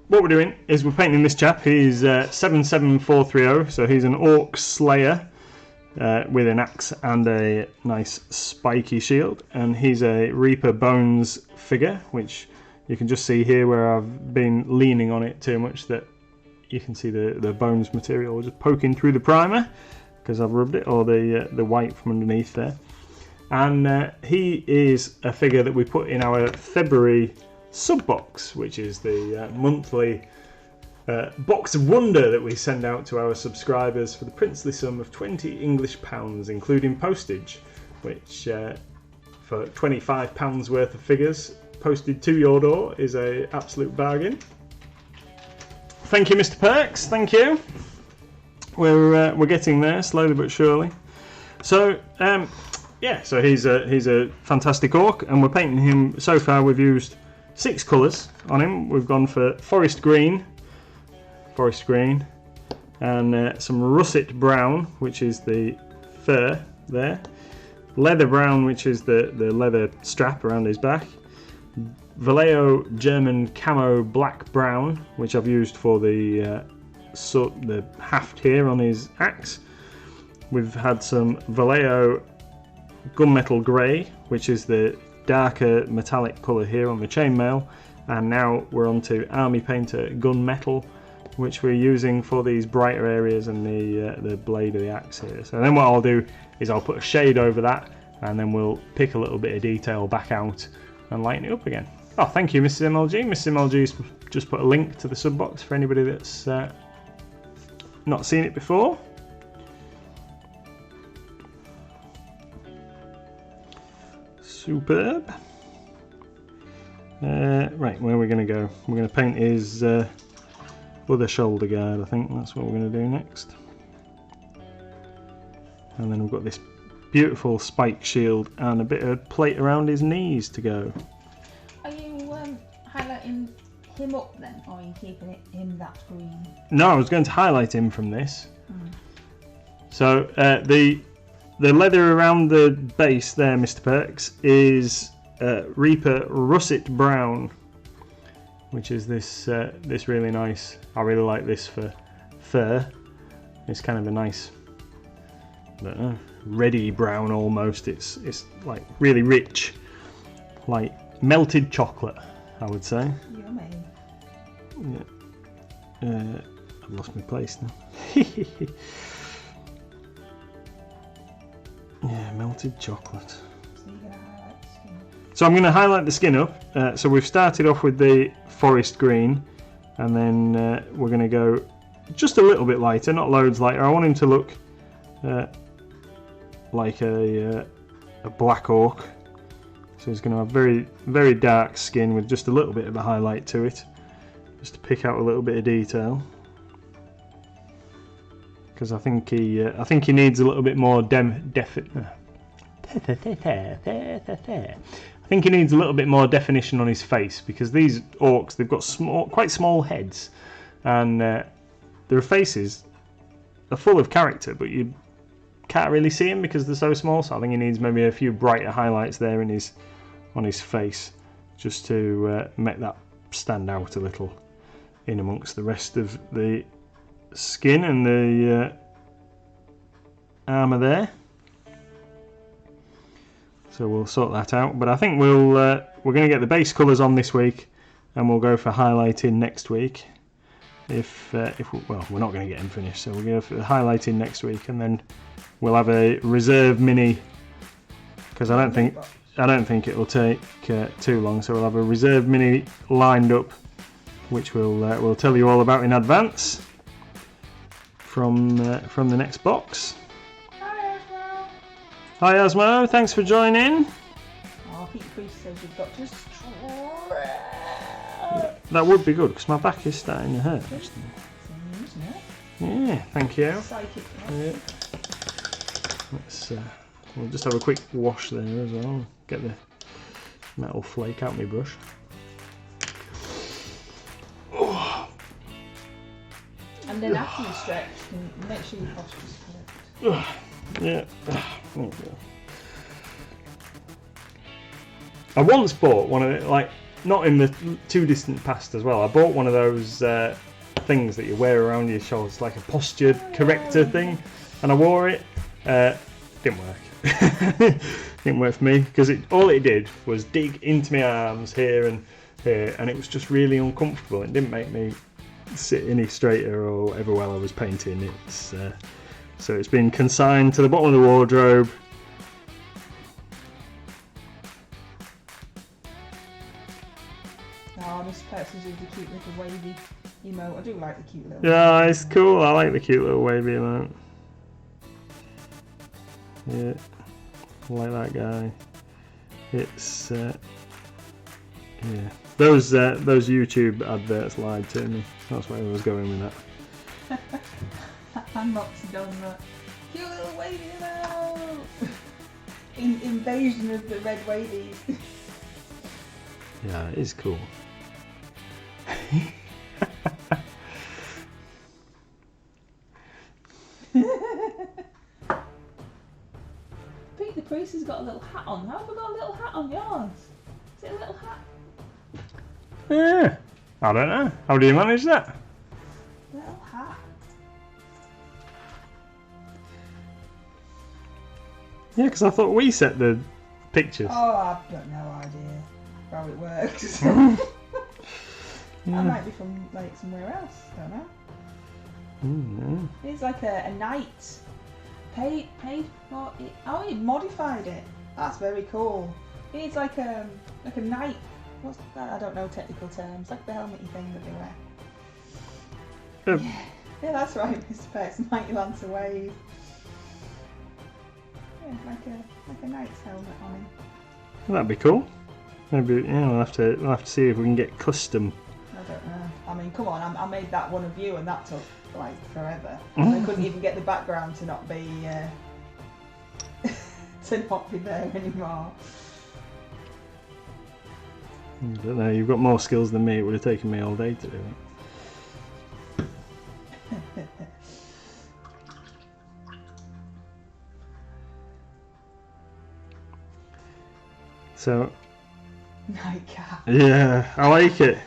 Speaker 1: what we're doing is we're painting this chap. He's 77430, so he's an Orc Slayer with an axe and a nice spiky shield, and he's a Reaper Bones figure, which you can just see here where I've been leaning on it too much that you can see the bones material just poking through the primer because I've rubbed it, or the white from underneath there. And he is a figure that we put in our February sub box, which is the monthly box of wonder that we send out to our subscribers for the princely sum of £20 English, including postage, which for £25 worth of figures posted to your door is a absolute bargain. Thank you, Mr. Perks. Thank you. We're getting there slowly but surely. So yeah, so he's a fantastic orc, and we're painting him. So far, we've used 6 colours on him. We've gone for forest green, and some russet brown, which is the fur there, leather brown, which is the leather strap around his back, Vallejo German camo black brown, which I've used for the haft here on his axe. We've had some Vallejo gunmetal grey, which is the darker metallic colour here on the chainmail, and now we're on to Army Painter gunmetal, which we're using for these brighter areas and the blade of the axe here. So then what I'll do is I'll put a shade over that, and then we'll pick a little bit of detail back out and lighten it up again. Oh, thank you, Mrs. MLG. Mrs. MLG's just put a link to the sub box for anybody that's not seen it before. Superb. Right, where are we going to go? We're going to paint his other shoulder guard. I think that's what we're going to do next. And then we've got this beautiful spike shield and a bit of plate around his knees to go.
Speaker 2: Are you highlighting him up then, or are you keeping him that green?
Speaker 1: No, I was going to highlight him from this. So the leather around the base there, Mr. Perks, is Reaper Russet Brown, which is this really nice. I really like this for fur. It's kind of a nice, I don't know, reddy brown almost. It's like really rich, like melted chocolate, I would say.
Speaker 2: Yummy.
Speaker 1: Yeah. I've lost my place now. Yeah, melted chocolate. So I'm going to highlight the skin up. So we've started off with the forest green, and then we're going to go just a little bit lighter, not loads lighter. I want him to look like a black orc. So he's going to have very, very dark skin with just a little bit of a highlight to it, just to pick out a little bit of detail. Because I think he needs a little bit more definition on his face, because these orcs, they've got quite small heads, and their faces are full of character, but you can't really see them because they're so small. So I think he needs maybe a few brighter highlights there on his face, just to make that stand out a little in amongst the rest of the skin and the armour there. So we'll sort that out, but I think we're going to get the base colours on this week, and we'll go for highlighting next week. If well, we're not going to get them finished, so we'll go for highlighting next week, and then we'll have a reserve mini, because I don't think it'll take too long. So we'll have a reserve mini lined up, which we'll tell you all about in advance from the next box. Hi Asmo, thanks for joining.
Speaker 2: Oh, Pete Priest says you've got to
Speaker 1: That would be good, because my back is starting to hurt. Yeah, thank you.
Speaker 2: Psychic.
Speaker 1: Yeah. Let's we'll just have a quick wash there as well. Get the metal flake out my brush. Oh.
Speaker 2: And then after you stretch, you can make sure your posture's correct.
Speaker 1: Yeah. There we go. I once bought one of it, like, not in the too distant past as well. I bought one of those things that you wear around your shoulders, like a posture corrector thing, and I wore it. Didn't work. Didn't work for me because all it did was dig into my arms here and here, and it was just really uncomfortable. It didn't make me sit any straighter or whatever while I was painting. So it's been consigned to the bottom of the wardrobe.
Speaker 2: Oh, this person's with the cute little wavy emote. I do like the cute little.
Speaker 1: Yeah, it's cool. I like the cute little wavy emote. Yeah, I like that guy. It's yeah. Those YouTube adverts lied to me. That's where I was going with that.
Speaker 2: I'm not done that. Cute little wavy emote. Invasion of the red wavies.
Speaker 1: Yeah, it is cool.
Speaker 2: Pete the Priest has got a little hat on. How have I got a little hat on yours? Is it a little hat?
Speaker 1: Yeah, I don't know. How do you manage that?
Speaker 2: Little hat.
Speaker 1: Yeah, because I thought we set the pictures.
Speaker 2: Oh, I've got no idea how it works.
Speaker 1: Yeah.
Speaker 2: I might be from like somewhere else. Don't know.
Speaker 1: Mm,
Speaker 2: It's like a knight. Paid for it. Oh, he modified it. That's very cool. It's like a knight. What's that? I don't know technical terms. Like the helmety thing that they wear. Yeah, that's right, Mr. Peck's Mighty Lancer Wave. Yeah, like a knight's helmet on him.
Speaker 1: Well, that'd be cool. Maybe we'll have to see if we can get custom.
Speaker 2: I don't know. I mean, come on, I made that one of you and that took like forever. I couldn't even get the background to not be there anymore.
Speaker 1: I don't know, you've got more skills than me. It would have taken me all day to do it. So,
Speaker 2: Nightcap.
Speaker 1: yeah, I like it.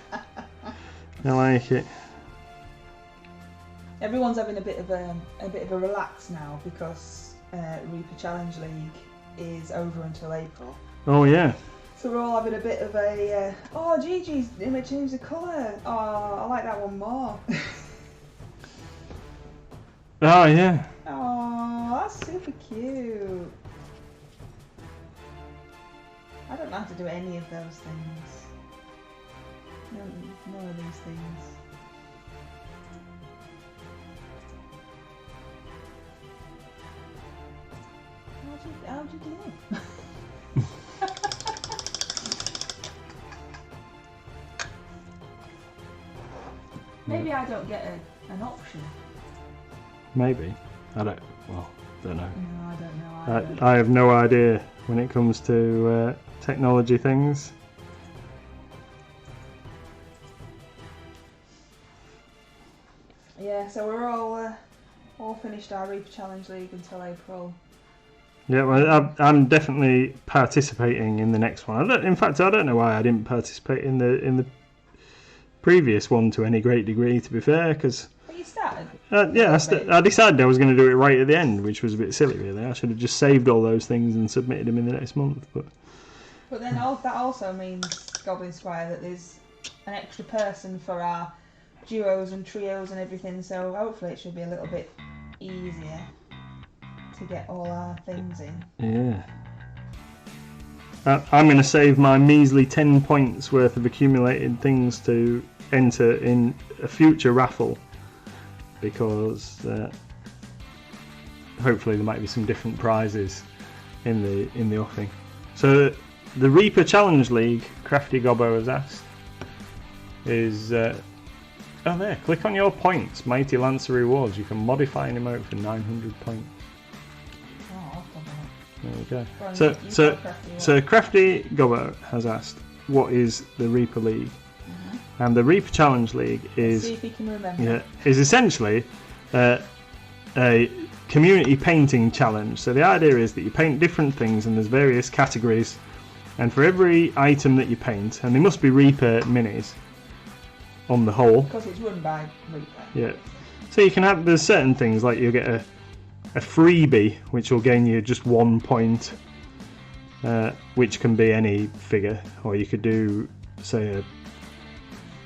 Speaker 1: I like it.
Speaker 2: Everyone's having a bit of a relax now because Reaper Challenge League is over until April.
Speaker 1: Oh yeah.
Speaker 2: So we're all having a bit of a oh Gigi's gonna change the colour. Oh, I like that one more.
Speaker 1: Oh yeah.
Speaker 2: Oh, that's super cute. I don't know how to do any of those things. None of these things. How'd you do it? Maybe I don't get an option.
Speaker 1: Maybe. I don't know.
Speaker 2: No, I don't know either.
Speaker 1: I have no idea when it comes to technology things.
Speaker 2: Yeah, so we're all finished our Reaper Challenge League until April.
Speaker 1: Yeah, well, I'm definitely participating in the next one. In fact, I don't know why I didn't participate in the previous one to any great degree. To be fair, because
Speaker 2: But you started.
Speaker 1: yeah, I decided I was going to do it right at the end, which was a bit silly, really. I should have just saved all those things and submitted them in the next month.
Speaker 2: But then that also means, Goblin Squire, that there's an extra person for our duos and trios and everything. So hopefully it should be a little bit easier to get all our things in.
Speaker 1: Yeah. I'm going to save my measly 10 points worth of accumulated things to enter in a future raffle, because hopefully there might be some different prizes in the offing. So the Reaper Challenge League, Crafty Gobbo has asked, is oh there, click on your points, Mighty Lancer rewards. You can modify an emote for 900 points.
Speaker 2: Oh, I'll
Speaker 1: There you go.
Speaker 2: Go on,
Speaker 1: So,
Speaker 2: you
Speaker 1: so,
Speaker 2: tell Crafty what.
Speaker 1: so Crafty Gobbo has asked, what is the Reaper League? And the Reaper Challenge League
Speaker 2: Let's see
Speaker 1: is
Speaker 2: if he can remember.
Speaker 1: essentially a community painting challenge. So the idea is that you paint different things, and there's various categories, and for every item that you paint, and they must be Reaper minis on the whole.
Speaker 2: Because it's run by Reaper.
Speaker 1: Yeah. So you can have, there's certain things like you'll get a freebie which will gain you just 1 point, which can be any figure, or you could do, say,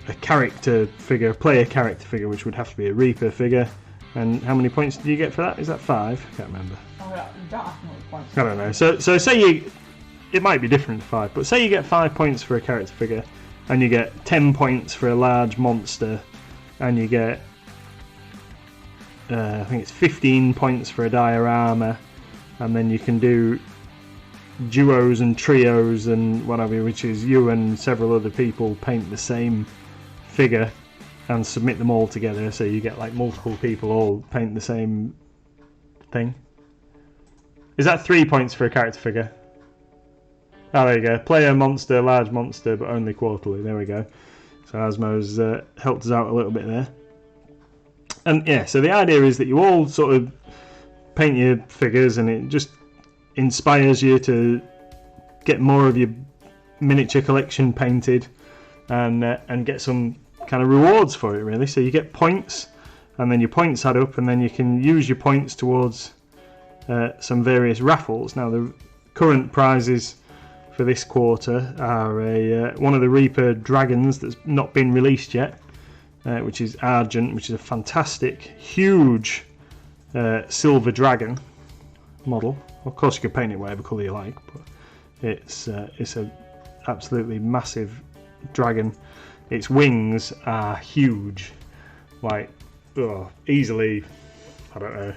Speaker 1: a character figure, a player character figure, which would have to be a Reaper figure. And how many points do you get for that? Is that 5? I can't remember.
Speaker 2: Oh, you don't have to know the points.
Speaker 1: I don't know. So say it might be different to 5, but say you get 5 points for a character figure, and you get 10 points for a large monster, and you get I think it's 15 points for a diorama, and then you can do duos and trios and whatever, which is you and several other people paint the same figure and submit them all together, so you get like multiple people all paint the same thing. Is that 3 points for a character figure? Oh, there you go. Player, monster, large monster, but only quarterly. There we go. So Asmo's helped us out a little bit there. And yeah, so the idea is that you all sort of paint your figures, and it just inspires you to get more of your miniature collection painted, and get some kind of rewards for it, really. So you get points, and then your points add up, and then you can use your points towards some various raffles. Now the current prizes for this quarter are one of the Reaper dragons that's not been released yet, which is Argent, which is a fantastic, huge silver dragon model. Of course, you can paint it whatever colour you like, but it's a absolutely massive dragon. Its wings are huge, like easily, I don't know,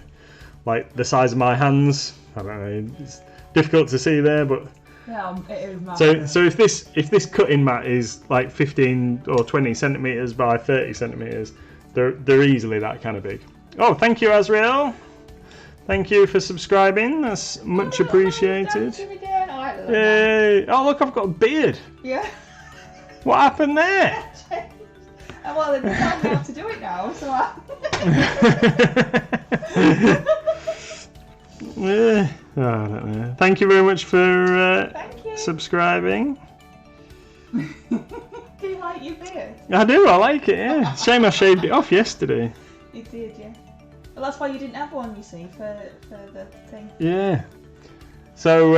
Speaker 1: like the size of my hands. I don't know. It's difficult to see there, but
Speaker 2: yeah, it is massive.
Speaker 1: so if this cutting mat is like 15 or 20 centimeters by 30 centimeters, they're easily that kind of big. Oh, thank you, Azrael. Thank you for subscribing. That's much appreciated. Yay! Oh, look, I've got a beard.
Speaker 2: Yeah.
Speaker 1: What happened there?
Speaker 2: Well, they tell me how to do it now, so
Speaker 1: I don't know. Thank you very much for subscribing.
Speaker 2: Do you like your beard?
Speaker 1: I do, I like it, yeah. Shame I shaved it off yesterday.
Speaker 2: You did, yeah. Well, that's why you didn't have one, you see, for the thing.
Speaker 1: Yeah. So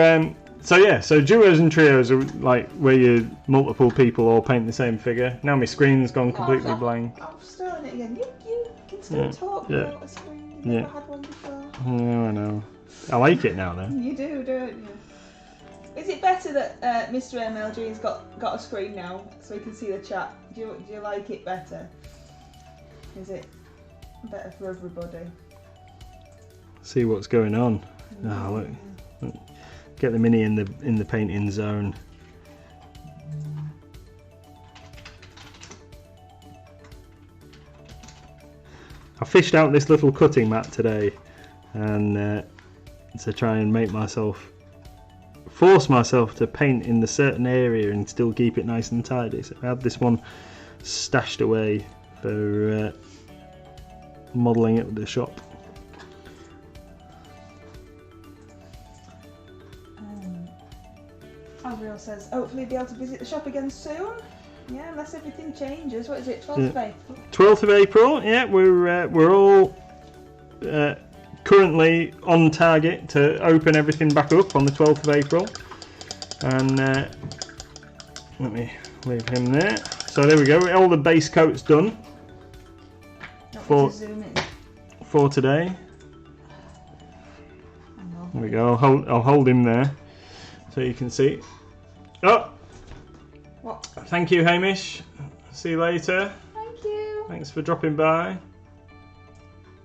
Speaker 1: duos and trios are like where you multiple people all paint the same figure. Now my screen's gone completely blank.
Speaker 2: I'm starting it again. You can still talk without a screen. You've never had one before.
Speaker 1: No, I know. I like it now, though.
Speaker 2: You do, don't you? Is it better that Mr. MLG's got a screen now, so we can see the chat? Do you like it better? Is it better for everybody?
Speaker 1: See what's going on. Oh, look. Get the mini in the painting zone. I fished out this little cutting mat today, and to try and force myself to paint in the certain area and still keep it nice and tidy. So I have this one stashed away for modelling at the shop.
Speaker 2: Avriel says, hopefully be able to visit the shop again soon. Yeah, unless everything changes. What is it, 12th of April?
Speaker 1: 12th of April, yeah, we're all currently on target to open everything back up on the 12th of April. And let me leave him there. So there we go, all the base coat's done for today. There we go, I'll hold him there so you can see. Oh!
Speaker 2: What?
Speaker 1: Thank you, Hamish. See you later.
Speaker 2: Thank you.
Speaker 1: Thanks for dropping by.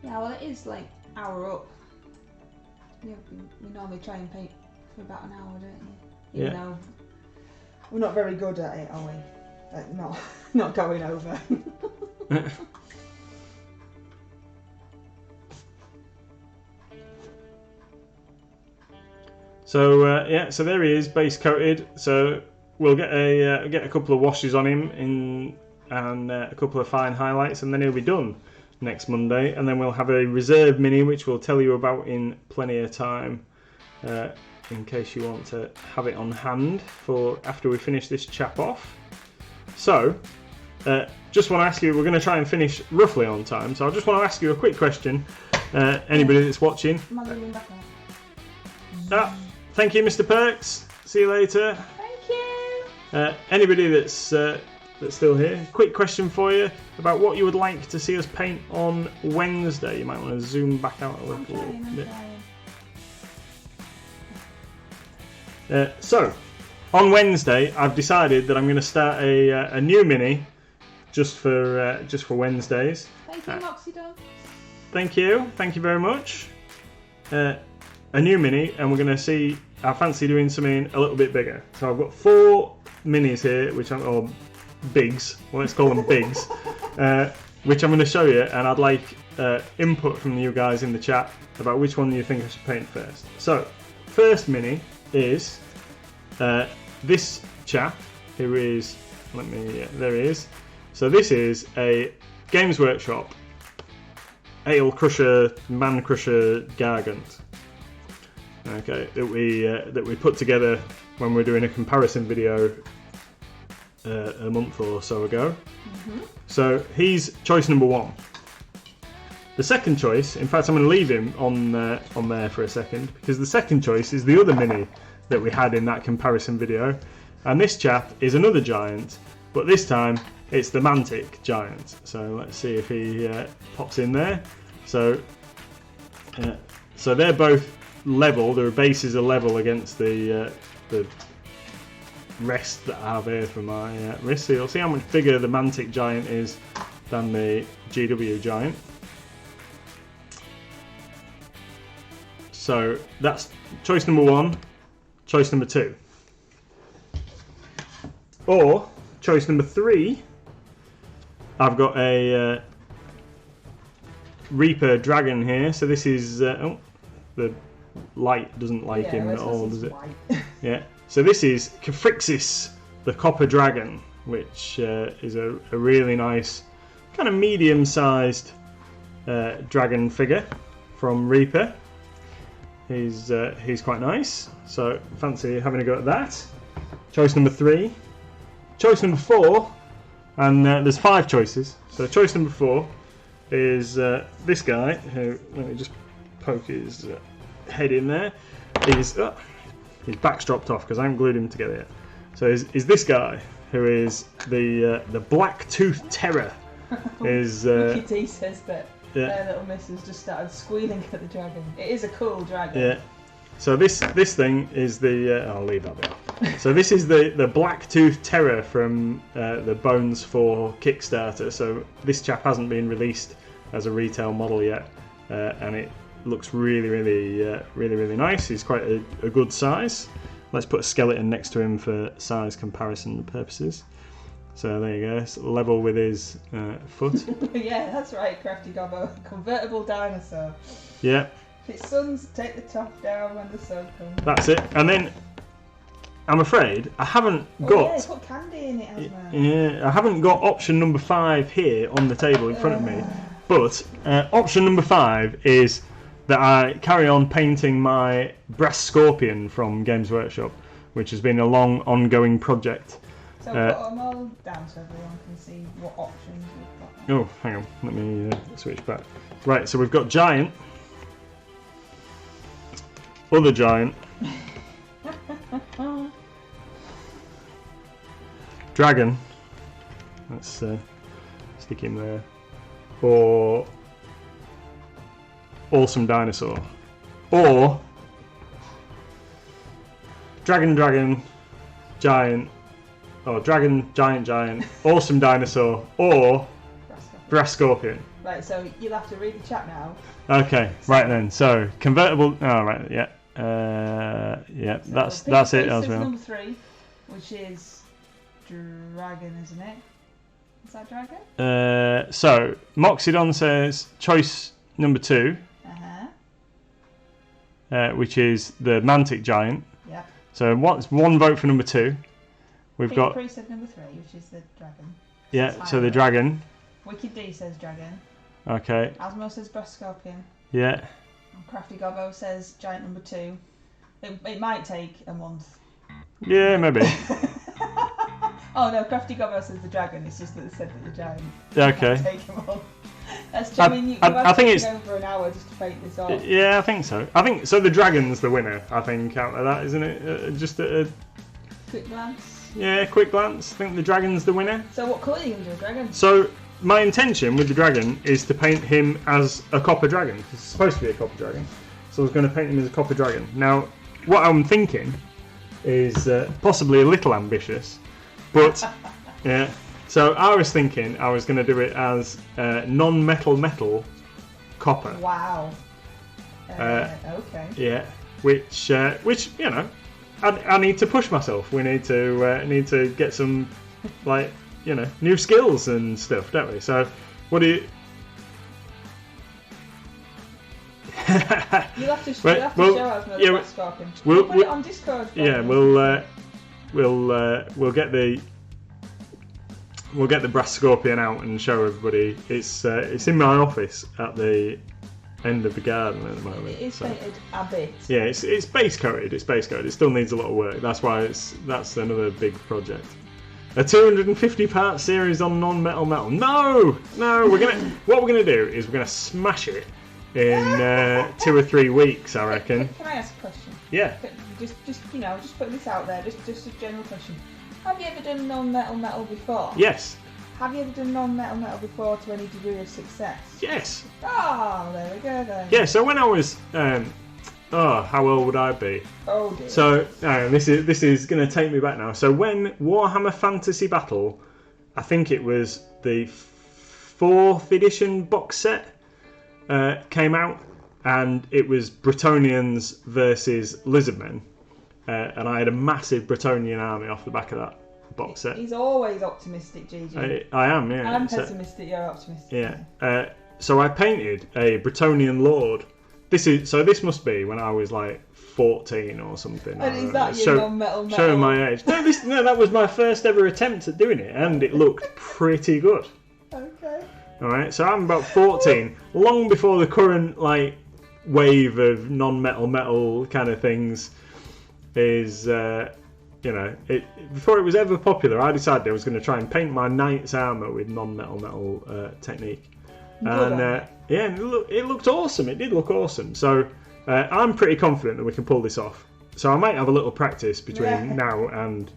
Speaker 2: Yeah, well, it is like hour up. Yeah, we normally try and paint for about an hour, don't you? Even though we're not very good at it, are we? Like, not going over.
Speaker 1: So yeah, so there he is, base coated. So we'll get a couple of washes on him and a couple of fine highlights, and then he'll be done next Monday. And then we'll have a reserve mini, which we'll tell you about in plenty of time, in case you want to have it on hand for after we finish this chap off. So just want to ask you, we're going to try and finish roughly on time. So I just want to ask you a quick question. Anybody that's watching. Thank you, Mr. Perks. See you later.
Speaker 2: Thank you.
Speaker 1: Anybody that's still here, quick question for you about what you would like to see us paint on Wednesday. You might want to zoom back out a little bit. So, on Wednesday, I've decided that I'm going to start a new mini just for Wednesdays.
Speaker 2: Thank you, Moxie Dog.
Speaker 1: Thank you very much. A new mini, and we're going to see. I fancy doing something a little bit bigger. So I've got 4 minis here, or bigs. Well, let's call them bigs, which I'm going to show you, and I'd like input from you guys in the chat about which one you think I should paint first. So, first mini is this chap who is. There he is. So this is a Games Workshop Ale Crusher, Man Crusher Gargant. Okay, that we put together when we were doing a comparison video a month or so ago. Mm-hmm. So he's choice number 1. The second choice, in fact, I'm going to leave him on there for a second, because the second choice is the other mini that we had in that comparison video, and this chap is another giant, but this time it's the Mantic Giant. So let's see if he pops in there. So they're both level. Their bases are level against the rest that I have here for my wrist. So you'll see how much bigger the Mantic Giant is than the GW Giant. So that's choice number 1. Choice number 2. Or choice number 3. I've got a Reaper Dragon here. So this is the light doesn't like him at all, does it? Yeah. So this is Kafrixis, the Copper Dragon, which is a really nice, kind of medium-sized dragon figure from Reaper. He's quite nice. So fancy having a go at that. Choice number 3. Choice number 4, and there's 5 choices. So choice number 4 is this guy who, let me just poke his head in there. His back's dropped off because I haven't glued him together yet. So is this guy who is the Black Tooth Terror. Mickey D says that their little missus just started squealing at the dragon. It is a cool dragon. Yeah. So this thing is the I'll leave that there. So this is the Black Tooth Terror from the Bones 4 Kickstarter. So this chap hasn't been released as a retail model yet, and it looks really nice. He's quite a good size. Let's put a skeleton next to him for size comparison purposes. So there you go, it's level with his foot. Yeah, that's right, Crafty Gobbo. Convertible dinosaur. Yeah. If it's suns, take the top down when the sun comes. That's it. And then, I'm afraid, I haven't got... yeah, it's got candy in it as well. Yeah, I haven't got option number 5 here on the table in front of me. But option number 5 is that I carry on painting my Brass Scorpion from Games Workshop, which has been a long, ongoing project. So put them all down so everyone can see what options we've got. Oh, hang on, let me switch back. Right, so we've got Giant, other Giant, Dragon, let's stick him there, or Awesome Dinosaur, or Dragon, Giant, or Dragon, Giant, Awesome Dinosaur, or Brass Scorpion. Right, so you'll have to read the chat now. Okay, right then. So convertible. Oh, right, yeah, yeah. So that's it as well. Number 3, which is Dragon, isn't it? Is that Dragon? So Moxidon says choice number 2. which is the Mantic Giant.
Speaker 2: Yeah.
Speaker 1: So what's one vote for number 2? We've got.
Speaker 2: Pre said number 3, which is the dragon.
Speaker 1: Yeah. So the dragon.
Speaker 2: Wicked D says dragon.
Speaker 1: Okay.
Speaker 2: Asmo says breast scorpion.
Speaker 1: Yeah.
Speaker 2: Crafty Gobbo says giant number 2. It might take a month.
Speaker 1: Yeah, maybe.
Speaker 2: Oh no, Crafty Gobbo says the dragon. It's just that they said that the giant.
Speaker 1: Okay.
Speaker 2: Might take a month. That's true. I mean,
Speaker 1: I think it's
Speaker 2: over an hour just to paint this off.
Speaker 1: Yeah, I think so. I think so. The dragon's the winner. I think out of that, isn't it? Just a
Speaker 2: quick glance.
Speaker 1: Yeah, quick glance. I think the dragon's the winner.
Speaker 2: So what colour are you going to do, dragon?
Speaker 1: So my intention with the dragon is to paint him as a copper dragon. It's supposed to be a copper dragon, so I was going to paint him as a copper dragon. Now, what I'm thinking is possibly a little ambitious, but yeah. So I was thinking I was going to do it as non-metal copper.
Speaker 2: Wow. Okay.
Speaker 1: Yeah, which you know, I need to push myself. We need to get some new skills and stuff, don't we? So, what do you?
Speaker 2: You'll have to show us another scorpion. We'll put it on Discord.
Speaker 1: Yeah, we'll get the brass scorpion out and show everybody. It's in my office at the end of the garden at the moment.
Speaker 2: It is painted a bit.
Speaker 1: Yeah, it's base coated. It's base coated. It still needs a lot of work. That's why that's another big project. A 250-part series on non-metal metal. No. What we're gonna do is we're gonna smash it in 2 or 3 weeks, I reckon.
Speaker 2: Can I ask a question?
Speaker 1: Yeah.
Speaker 2: Just put this out there. Just a general question. Have you ever done non-metal metal before?
Speaker 1: Yes.
Speaker 2: Have you ever done non-metal metal before to any degree of success?
Speaker 1: Yes.
Speaker 2: Oh, there we go then.
Speaker 1: Yeah. So when I was, how old would I be?
Speaker 2: Oh dear.
Speaker 1: So this is going to take me back now. So when Warhammer Fantasy Battle, I think it was the 4th edition box set came out, and it was Bretonnians versus Lizardmen. And I had a massive Bretonnian army off the back of that box set.
Speaker 2: He's always optimistic, Gigi.
Speaker 1: I am, yeah.
Speaker 2: I'm pessimistic, you're optimistic.
Speaker 1: Yeah. So I painted a Bretonnian lord. This must be when I was like 14 or something.
Speaker 2: And is that your non-metal metal?
Speaker 1: Showing my age. No, that was my first ever attempt at doing it, and it looked pretty good.
Speaker 2: Okay.
Speaker 1: All right, so I'm about 14, long before the current wave of non-metal metal kind of things is, before it was ever popular, I decided I was going to try and paint my knight's armour with non-metal metal technique. And it looked awesome. It did look awesome. So I'm pretty confident that we can pull this off. So I might have a little practice between now and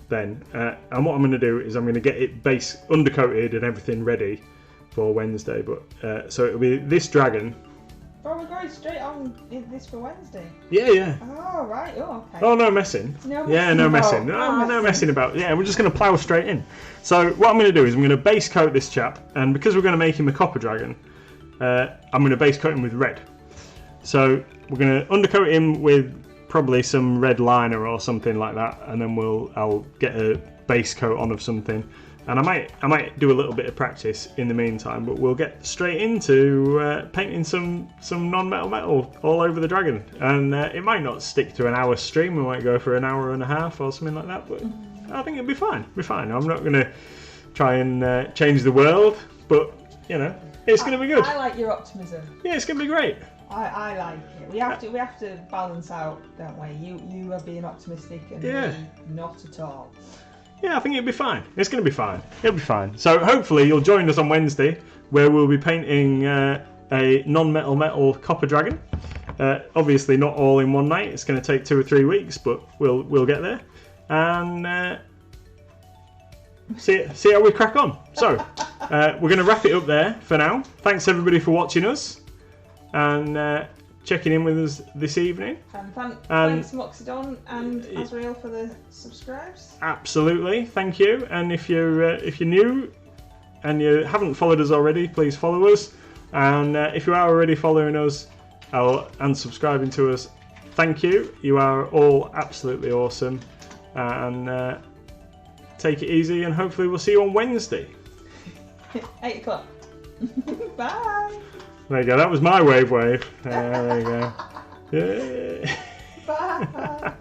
Speaker 1: then. And what I'm going to do is I'm going to get it base undercoated and everything ready for Wednesday. But so it'll be this dragon.
Speaker 2: Oh, we're going straight on this for Wednesday.
Speaker 1: Yeah.
Speaker 2: Oh, right. Oh, okay.
Speaker 1: Oh, no messing.
Speaker 2: No
Speaker 1: messing. No messing about. Yeah, we're just going to plough straight in. So what I'm going to do is I'm going to base coat this chap, and because we're going to make him a copper dragon, I'm going to base coat him with red. So we're going to undercoat him with probably some red liner or something like that, and then I'll get a base coat on of something. And I might do a little bit of practice in the meantime, but we'll get straight into painting some non-metal metal all over the dragon. And it might not stick to an hour stream. We might go for an hour and a half or something like that. But I think it'll be fine. I'm not going to try and change the world, but it's going to be good.
Speaker 2: I like your optimism.
Speaker 1: Yeah, it's going to be great.
Speaker 2: I like it. We have to balance out, don't we? You are being optimistic and me not at all.
Speaker 1: Yeah, I think it'll be fine. It's going to be fine. It'll be fine. So hopefully you'll join us on Wednesday, where we'll be painting a non-metal metal copper dragon. Obviously not all in one night. It's going to take 2 or 3 weeks, but we'll get there. And see how we crack on. So we're going to wrap it up there for now. Thanks everybody for watching us and checking in with us this evening.
Speaker 2: And thanks Moxidon and Azrael for the subscribes.
Speaker 1: Absolutely, thank you. And if you're new and you haven't followed us already, please follow us. And if you are already following us and subscribing to us, thank you. You are all absolutely awesome. And take it easy, and hopefully we'll see you on Wednesday.
Speaker 2: 8 o'clock. Bye.
Speaker 1: There you go, that was my wave. There you go. Yeah.
Speaker 2: Bye.